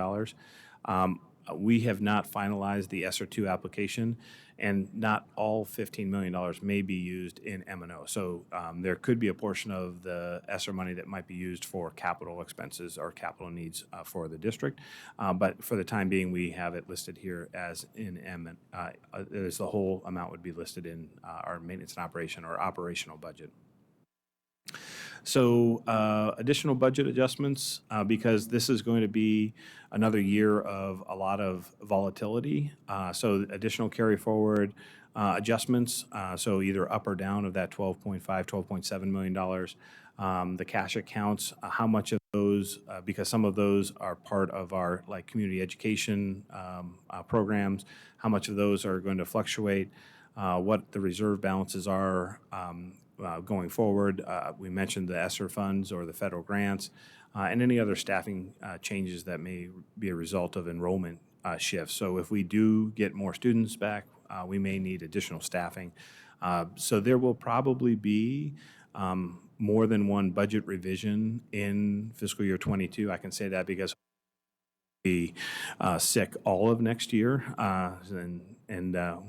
We have not finalized the ESSER 2 application, and not all $15 million may be used in M&O. So there could be a portion of the ESSER money that might be used for capital expenses or capital needs for the district. But for the time being, we have it listed here as in as the whole amount would be listed in our maintenance and operation or operational budget. So additional budget adjustments, because this is going to be another year of a lot of volatility. So additional carry forward adjustments, so either up or down of that $12.5, $12.7 million. The cash accounts, how much of those, because some of those are part of our community education programs, how much of those are going to fluctuate, what the reserve balances are, going forward. We mentioned the ESSER funds or the federal grants, and any other staffing changes that may be a result of enrollment shifts. So if we do get more students back, we may need additional staffing. So there will probably be more than one budget revision in fiscal year 22. I can say that because be sick all of next year, and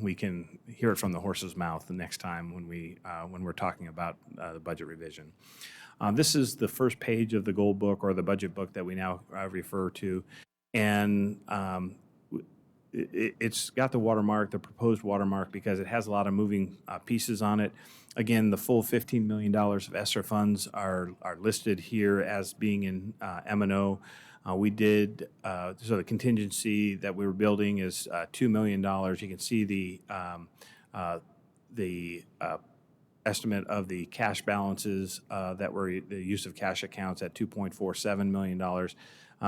we can hear it from the horse's mouth the next time when we're talking about the budget revision. This is the first page of the goal book or the budget book that we now refer to, and it's got the watermark, the proposed watermark, because it has a lot of moving pieces on it. Again, the full $15 million of ESSER funds are listed here as being in M&O. We did, so the contingency that we were building is $2 million. You can see the estimate of the cash balances that were the use of cash accounts at $2.47 million.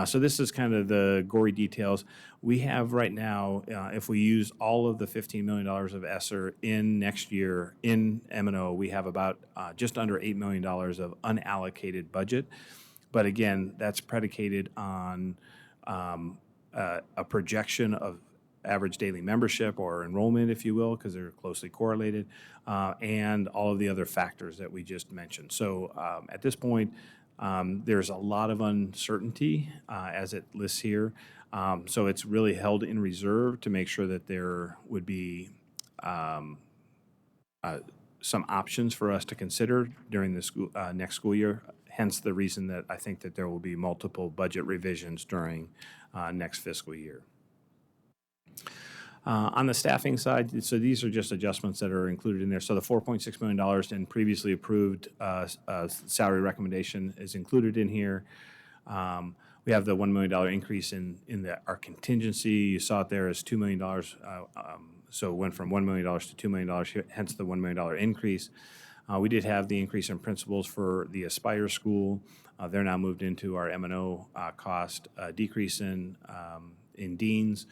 So this is kind of the gory details. We have right now, if we use all of the $15 million of ESSER in next year in M&O, we have about just under $8 million of unallocated budget. But again, that's predicated on a projection of average daily membership or enrollment, if you will, because they're closely correlated, and all of the other factors that we just mentioned. So at this point, there's a lot of uncertainty as it lists here. So it's really held in reserve to make sure that there would be some options for us to consider during the school, next school year. Hence the reason that I think that there will be multiple budget revisions during next fiscal year. On the staffing side, so these are just adjustments that are included in there. So the $4.6 million in previously approved salary recommendation is included in here. We have the $1 million increase in our contingency. You saw it there as $2 million. So it went from $1 million to $2 million, hence the $1 million increase. We did have the increase in principals for the Aspire School. They're now moved into our M&O cost, decrease in deans,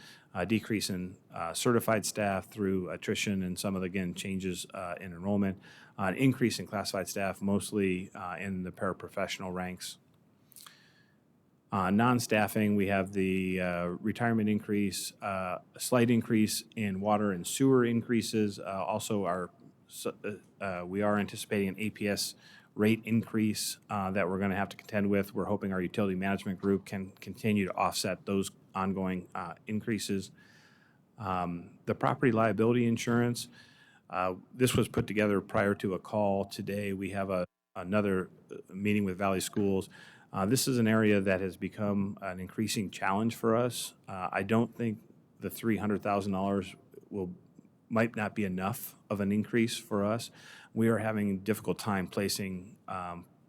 decrease in certified staff through attrition and some of the, again, changes in enrollment, an increase in classified staff, mostly in the paraprofessional ranks. Non-staffing, we have the retirement increase, a slight increase in water and sewer increases. Also, we are anticipating an APS rate increase that we're going to have to contend with. We're hoping our utility management group can continue to offset those ongoing increases. The property liability insurance, this was put together prior to a call today. We have another meeting with Valley Schools. This is an area that has become an increasing challenge for us. I don't think the $300,000 might not be enough of an increase for us. We are having a difficult time placing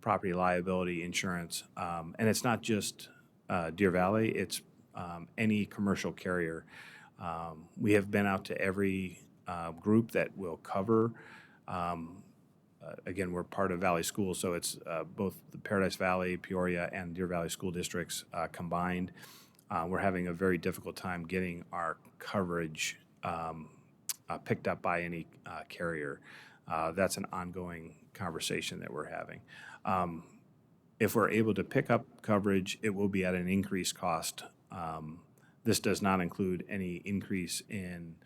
property liability insurance. And it's not just Deer Valley, it's any commercial carrier. We have been out to every group that will cover. Again, we're part of Valley Schools, so it's both the Paradise Valley, Peoria, and Deer Valley school districts combined. We're having a very difficult time getting our coverage picked up by any carrier. That's an ongoing conversation that we're having. If we're able to pick up coverage, it will be at an increased cost. This does not include any increase in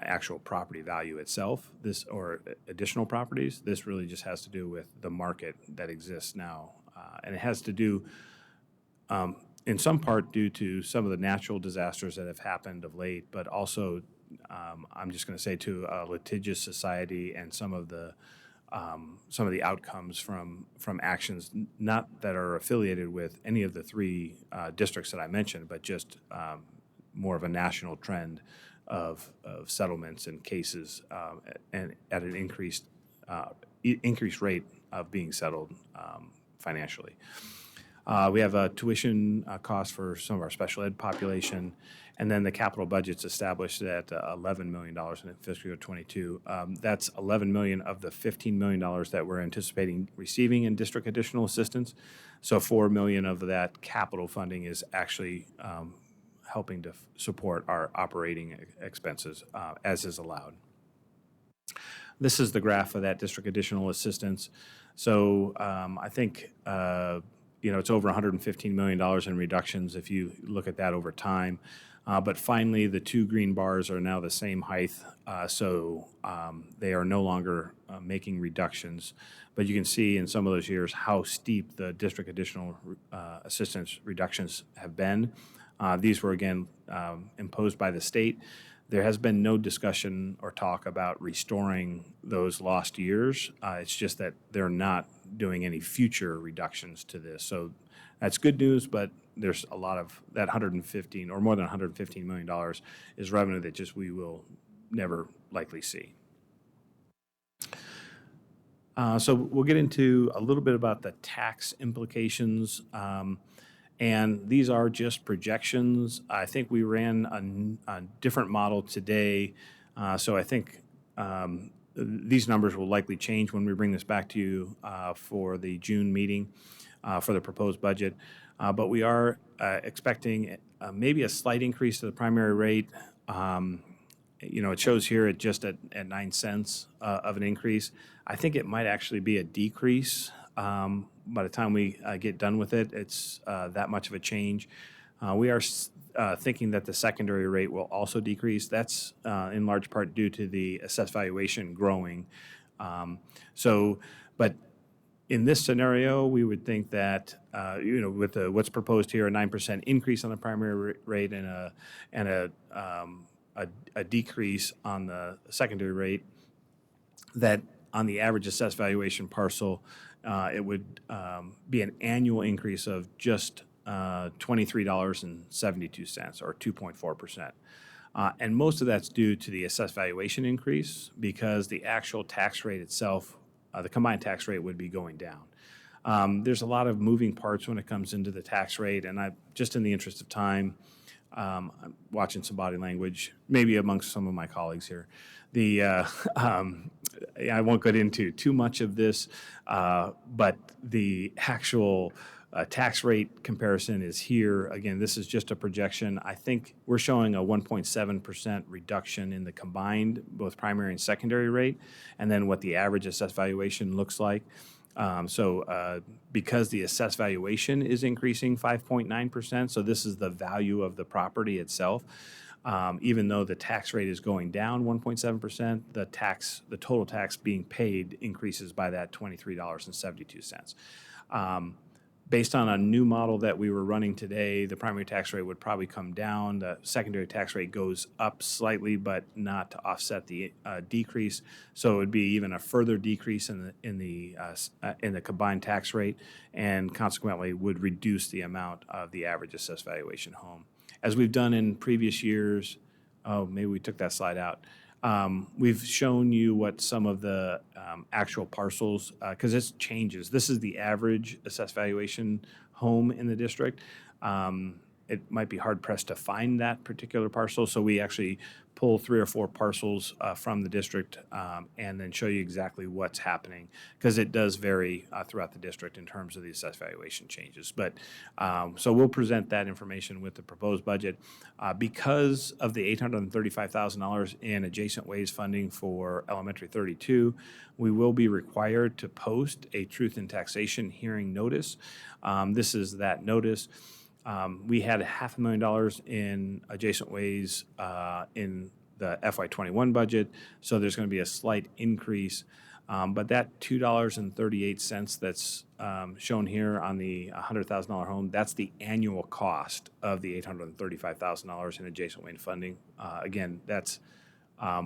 actual property value itself, or additional properties. This really just has to do with the market that exists now. And it has to do, in some part, due to some of the natural disasters that have happened of late, but also, I'm just going to say, to a litigious society and some of the outcomes from actions not that are affiliated with any of the three districts that I mentioned, but just more of a national trend of settlements and cases and at an increased rate of being settled financially. We have a tuition cost for some of our special ed population, and then the capital budget's established at $11 million in fiscal year 22. That's $11 million of the $15 million that we're anticipating receiving in district additional assistance. So $4 million of that capital funding is actually helping to support our operating expenses as is allowed. This is the graph of that district additional assistance. So I think it's over $115 million in reductions if you look at that over time. But finally, the two green bars are now the same height, so they are no longer making reductions. But you can see in some of those years how steep the district additional assistance reductions have been. These were, again, imposed by the state. There has been no discussion or talk about restoring those lost years. It's just that they're not doing any future reductions to this. So that's good news, but there's a lot of that 115 or more than $115 million is revenue that just we will never likely see. So we'll get into a little bit about the tax implications. And these are just projections. I think we ran a different model today. So I think these numbers will likely change when we bring this back to you for the June meeting for the proposed budget. But we are expecting maybe a slight increase to the primary rate. It shows here at 9 cents of an increase. I think it might actually be a decrease By the time we get done with it, it's that much of a change. We are thinking that the secondary rate will also decrease. That's in large part due to the assessed valuation growing. But in this scenario, we would think that, with what's proposed here, a 9% increase on the primary rate and a decrease on the secondary rate, that on the average assessed valuation parcel, it would be an annual increase of just $23.72 or 2.4%. And most of that's due to the assessed valuation increase because the actual tax rate itself, the combined tax rate would be going down. There's a lot of moving parts when it comes into the tax rate, and just in the interest of time, I'm watching some body language, maybe amongst some of my colleagues here. I won't get into too much of this, but the actual tax rate comparison is here. Again, this is just a projection. I think we're showing a 1.7% reduction in the combined, both primary and secondary rate, and then what the average assessed valuation looks like. Because the assessed valuation is increasing 5.9%, so this is the value of the property itself. Even though the tax rate is going down 1.7%, the total tax being paid increases by that $23.72. Based on a new model that we were running today, the primary tax rate would probably come down. The secondary tax rate goes up slightly, but not to offset the decrease. So it would be even a further decrease in the combined tax rate, and consequently would reduce the amount of the average assessed valuation home. As we've done in previous years, maybe we took that slide out. We've shown you what some of the actual parcels, because this changes. This is the average assessed valuation home in the district. It might be hard pressed to find that particular parcel, so we actually pull 3 or 4 parcels from the district and then show you exactly what's happening, because it does vary throughout the district in terms of the assessed valuation changes. But so we'll present that information with the proposed budget. Because of the $835,000 in adjacent ways funding for Elementary 32, we will be required to post a truth in taxation hearing notice. This is that notice. We had $500,000 in adjacent ways in the FY21 budget, so there's going to be a slight increase. But that $2.38 that's shown here on the $100,000 home, that's the annual cost of the $835,000 in adjacent way funding. Again, that's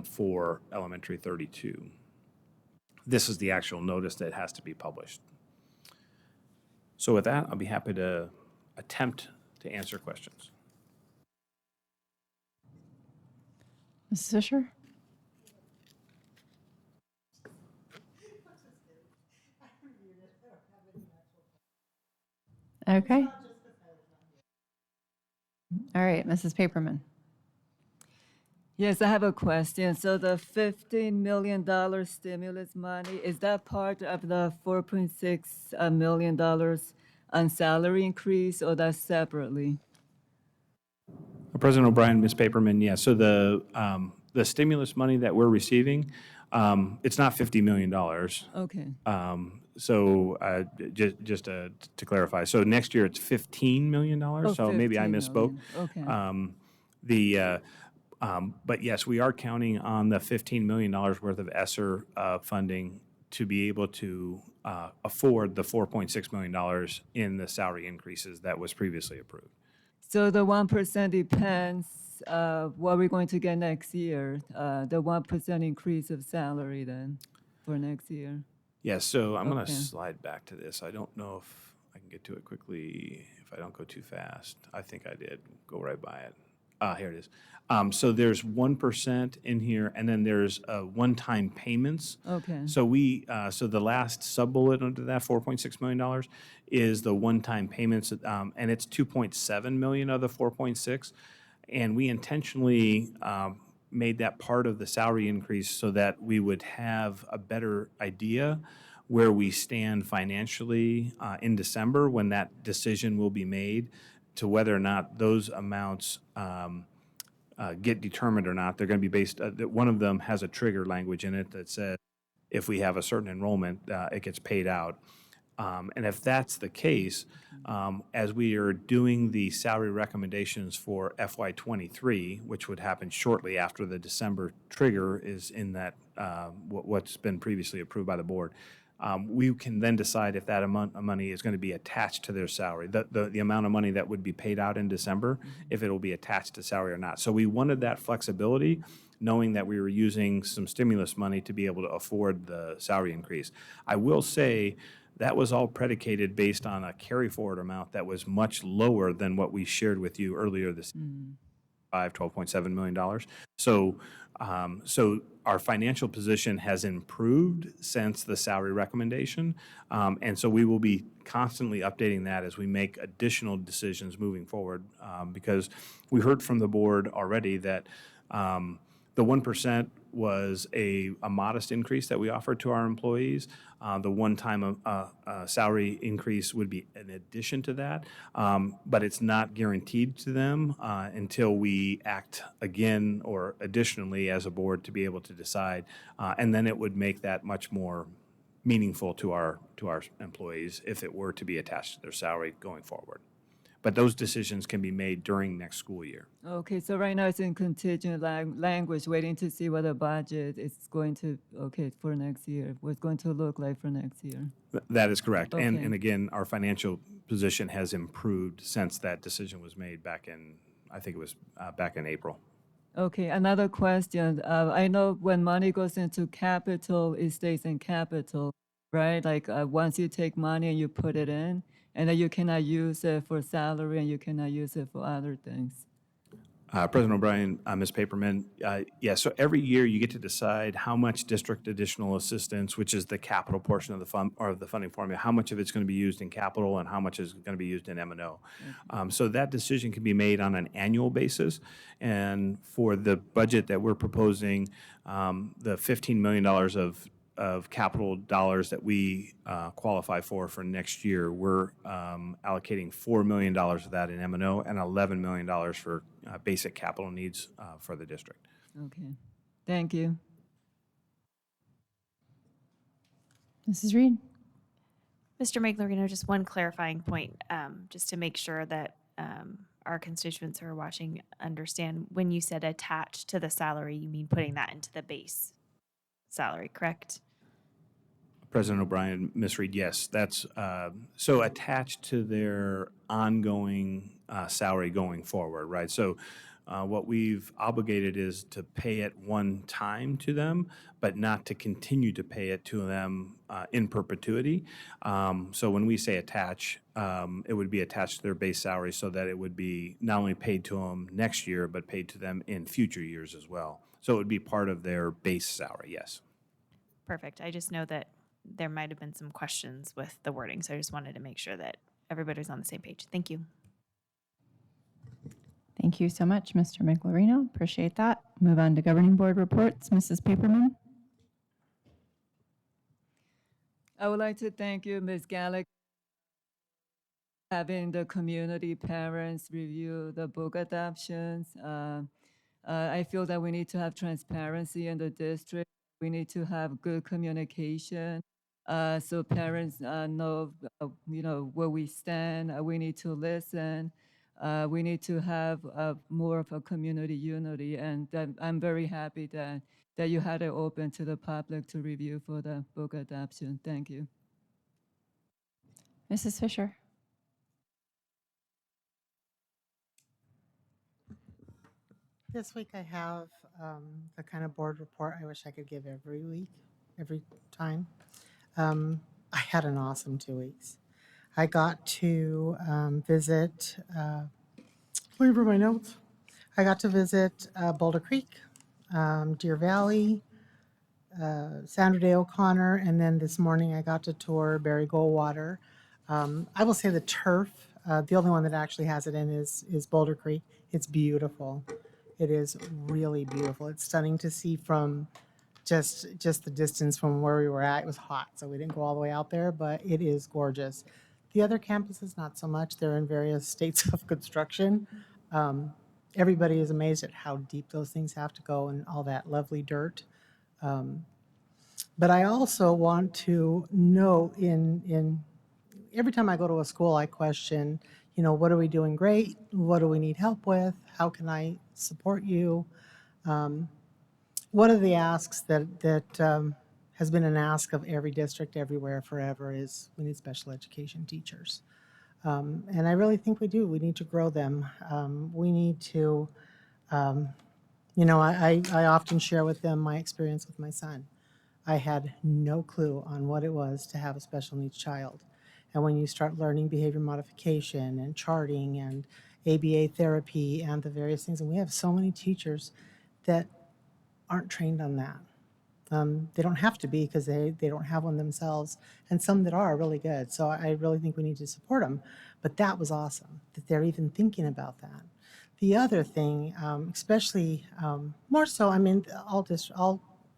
for Elementary 32. This is the actual notice that has to be published. So with that, I'll be happy to attempt to answer questions. Mrs. Fisher? Okay. All right, Mrs. Paperman. Yes, I have a question. So the $15 million stimulus money, is that part of the $4.6 million on salary increase, or that's separately? President O'Brien, Ms. Paperman, yeah. So the stimulus money that we're receiving, it's not $50 million. Okay. So just to clarify, so next year it's $15 million. So maybe I misspoke. Million. Okay. But yes, we are counting on the $15 million worth of ESSER funding to be able to afford the $4.6 million in the salary increases that was previously approved. So the 1% depends what we're going to get next year, the 1% increase of salary then for next year. Yes, so I'm going to slide back to this. I don't know if I can get to it quickly, if I don't go too fast. I think I did go right by it. Here it is. So there's 1% in here, and then there's one-time payments. Okay. So so the last sub-bullet under that $4.6 million is the one-time payments, and it's $2.7 million of the 4.6, and we intentionally made that part of the salary increase so that we would have a better idea where we stand financially in December when that decision will be made to whether or not those amounts get determined or not. They're going to be based, one of them has a trigger language in it that says if we have a certain enrollment, it gets paid out. And if that's the case, as we are doing the salary recommendations for FY '23, which would happen shortly after the December trigger is in that, what's been previously approved by the board, we can then decide if that amount of money is going to be attached to their salary, the amount of money that would be paid out in December, if it will be attached to salary or not. So we wanted that flexibility, knowing that we were using some stimulus money to be able to afford the salary increase. I will say that was all predicated based on a carry forward amount that was much lower than what we shared with you earlier this $12.7 million. So, so our financial position has improved since the salary recommendation. And so we will be constantly updating that as we make additional decisions moving forward. Because we heard from the board already that the 1% was a modest increase that we offered to our employees. The one-time salary increase would be in addition to that, but it's not guaranteed to them until we act again or additionally as a board to be able to decide. And then it would make that much more meaningful to our employees if it were to be attached to their salary going forward. But those decisions can be made during next school year. Okay, so right now it's in contingent language, waiting to see what the budget is going to, for next year, what's going to look like for next year. That is correct. Okay. And again, our financial position has improved since that decision was made back in, I think it was back in April. Okay, another question. I know when money goes into capital, it stays in capital, right? Like once you take money and you put it in, and then you cannot use it for salary and you cannot use it for other things. President O'Brien, Ms. Paperman, yeah, so every year you get to decide how much district additional assistance, which is the capital portion of the fund or the funding formula, how much of it's going to be used in capital and how much is going to be used in M&O. So that decision can be made on an annual basis. And for the budget that we're proposing, the $15 million of capital dollars that we qualify for next year, we're allocating $4 million of that in M&O and $11 million for basic capital needs for the district. Okay, thank you. Mrs. Reed? Mr. Maglarino, just one clarifying point, just to make sure that our constituents who are watching understand. When you said attached to the salary, you mean putting that into the base salary, correct? President O'Brien, Ms. Reed, yes, that's so attached to their ongoing salary going forward, right? So what we've obligated is to pay it one time to them, but not to continue to pay it to them in perpetuity. So when we say attach, it would be attached to their base salary so that it would be not only paid to them next year, but paid to them in future years as well. So it would be part of their base salary, yes. Perfect. I just know that there might have been some questions with the wording, so I just wanted to make sure that everybody's on the same page. Thank you. Thank you so much, Mr. Miclarino. Appreciate that. Move on to governing board reports. Mrs. Paperman? I would like to thank you, Ms. Gallagher, having the community parents review the book adoptions. I feel that we need to have transparency in the district. We need to have good communication so parents know, where we stand. We need to listen. We need to have more of a community unity, and I'm very happy that you had it open to the public to review for the book adoption. Thank you. Mrs. Fisher? This week I have the kind of board report I wish I could give every week, every time. I had an awesome 2 weeks. I got to visit, where were my notes? I got to visit Boulder Creek, Deer Valley, Sandra Day O'Connor, and then this morning I got to tour Barry Goldwater. I will say the turf, the only one that actually has it in is Boulder Creek. It's beautiful. It is really beautiful. It's stunning to see from just the distance from where we were at. It was hot, so we didn't go all the way out there, but it is gorgeous. The other campuses, not so much. They're in various states of construction. Everybody is amazed at how deep those things have to go and all that lovely dirt. But I also want to note in every time I go to a school, I question, what are we doing great? What do we need help with? How can I support you? One of the asks that has been an ask of every district everywhere forever is we need special education teachers. And I really think we do. We need to grow them. We need to, I often share with them my experience with my son. I had no clue on what it was to have a special needs child. And when you start learning behavior modification and charting and ABA therapy and the various things, and we have so many teachers that aren't trained on that. They don't have to be because they don't have one themselves, and some that are really good. So I really think we need to support them. But that was awesome that they're even thinking about that. The other thing, especially more so, I mean, all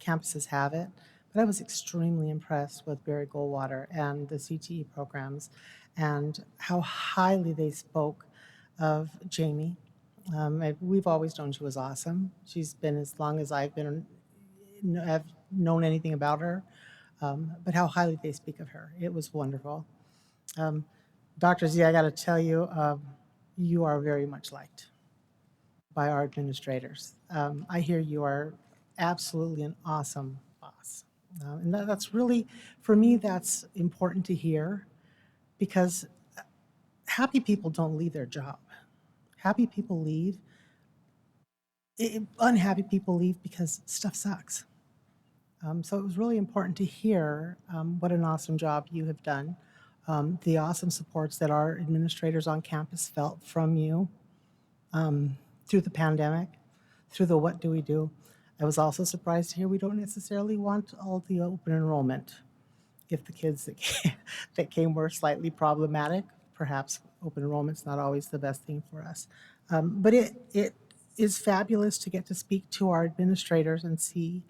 campuses have it, but I was extremely impressed with Barry Goldwater and the CTE programs and how highly they spoke of Jamie. We've always known she was awesome. She's been as long as I've known anything about her, but how highly they speak of her. It was wonderful. Dr. Z, I got to tell you, you are very much liked by our administrators. I hear you are absolutely an awesome boss. And that's really, for me, that's important to hear because happy people don't leave their job. Happy people leave. Unhappy people leave because stuff sucks. So it was really important to hear what an awesome job you have done, the awesome supports that our administrators on campus felt from you through the pandemic, through the what do we do. I was also surprised to hear we don't necessarily want all the open enrollment. If the kids that came were slightly problematic, perhaps open enrollment's not always the best thing for us. But it is fabulous to get to speak to our administrators and see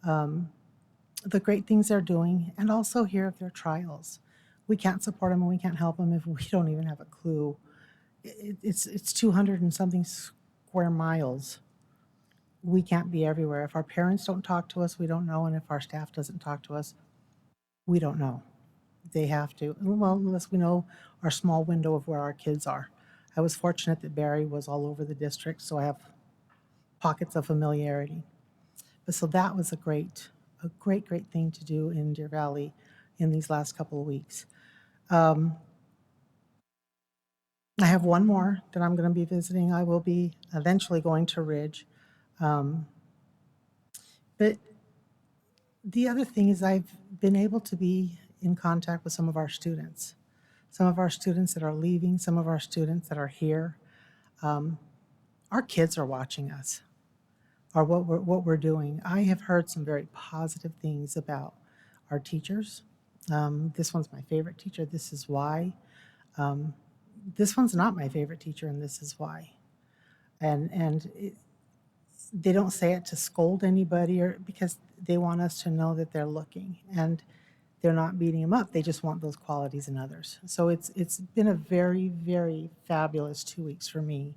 the great things they're doing and also hear of their trials. We can't support them and we can't help them if we don't even have a clue. It's 200 and something square miles. We can't be everywhere. If our parents don't talk to us, we don't know. And if our staff doesn't talk to us, we don't know. They have to, well, unless we know our small window of where our kids are. I was fortunate that Barry was all over the district, so I have pockets of familiarity. But so that was a great thing to do in Deer Valley in these last couple of weeks. I have one more that I'm going to be visiting. I will be eventually going to Ridge. But the other thing is I've been able to be in contact with some of our students that are leaving, some of our students that are here. Our kids are watching us, or what we're doing. I have heard some very positive things about our teachers. This one's my favorite teacher. This is why. This one's not my favorite teacher, and this is why. They don't say it to scold anybody or because they want us to know that they're looking and they're not beating them up. They just want those qualities in others. So it's been a very, very fabulous 2 weeks for me,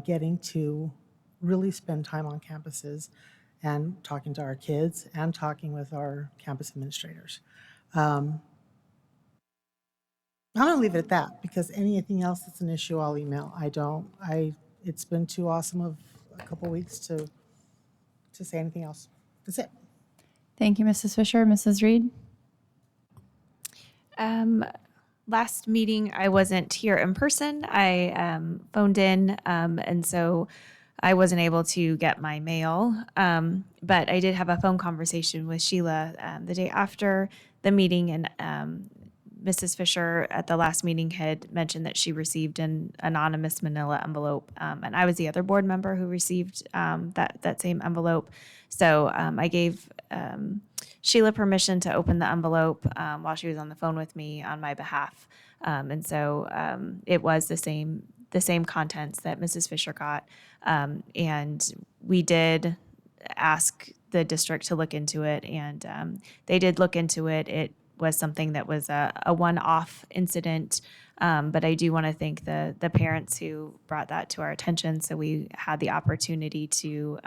getting to really spend time on campuses and talking to our kids and talking with our campus administrators. I'm going to leave it at that because anything else that's an issue, I'll email. It's been too awesome of a couple weeks to say anything else. That's it. Thank you, Mrs. Fisher. Mrs. Reed? Last meeting, I wasn't here in person. I phoned in, and so I wasn't able to get my mail. But I did have a phone conversation with Sheila the day after the meeting, and Mrs. Fisher at the last meeting had mentioned that she received an anonymous manila envelope, and I was the other board member who received that same envelope. So I gave Sheila permission to open the envelope while she was on the phone with me on my behalf, and so it was the same contents that Mrs. Fisher got, and we did ask the district to look into it, and they did look into it. It was something that was a one-off incident, but I do want to thank the parents who brought that to our attention, so we had the opportunity to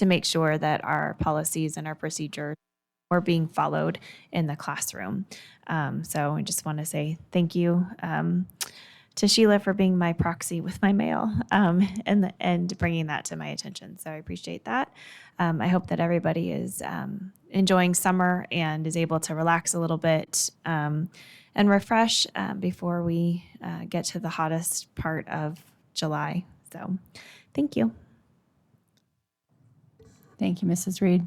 make sure that our policies and our procedures or being followed in the classroom. So I just want to say thank you to Sheila for being my proxy with my mail and bringing that to my attention. So I appreciate that. I hope that everybody is enjoying summer and is able to relax a little bit and refresh before we get to the hottest part of July. So thank you. Thank you, Mrs. Reed.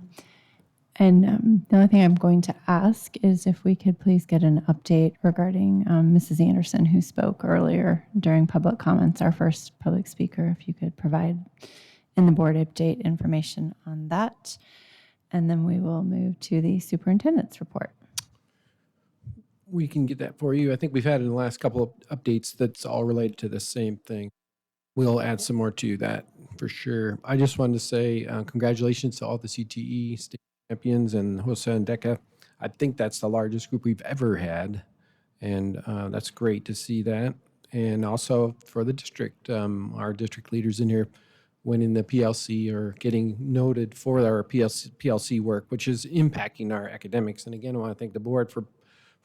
And the only thing I'm going to ask is if we could please get an update regarding Mrs. Anderson, who spoke earlier during public comments, our first public speaker, if you could provide in the board update information on that. And then we will move to the superintendent's report. We can get that for you. I think we've had in the last couple of updates that's all related to the same thing. We'll add some more to that for sure. I just wanted to say congratulations to all the CTE state champions and Hosa and Deca. I think that's the largest group we've ever had, and that's great to see that. And also for the district, our district leaders in here winning the PLC or getting noted for our PLC work, which is impacting our academics. And again, I want to thank the board for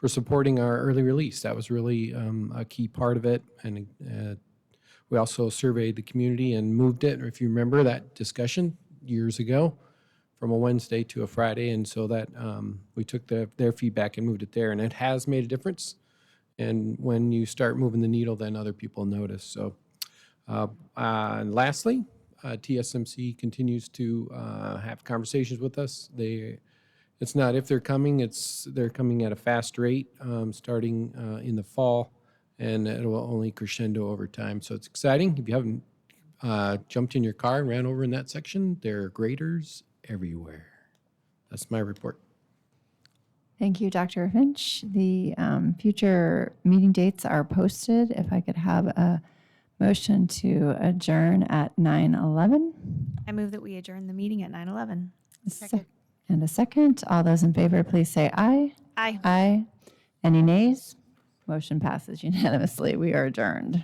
supporting our early release. That was really a key part of it. And we also surveyed the community and moved it, or if you remember that discussion years ago, from a Wednesday to a Friday. And so that we took their feedback and moved it there. And it has made a difference. And when you start moving the needle, then other people notice. So and lastly, TSMC continues to have conversations with us. It's not if they're coming, they're coming at a fast rate starting in the fall, and it will only crescendo over time. So it's exciting. If you haven't jumped in your car and ran over in that section, there are graders everywhere. That's my report. Thank you, Dr. Finch. The future meeting dates are posted. If I could have a motion to adjourn at 9:11. I move that we adjourn the meeting at 9:11. Second. And a second. All those in favor, please say aye. Aye. Aye. Any nays? Motion passes unanimously. We are adjourned.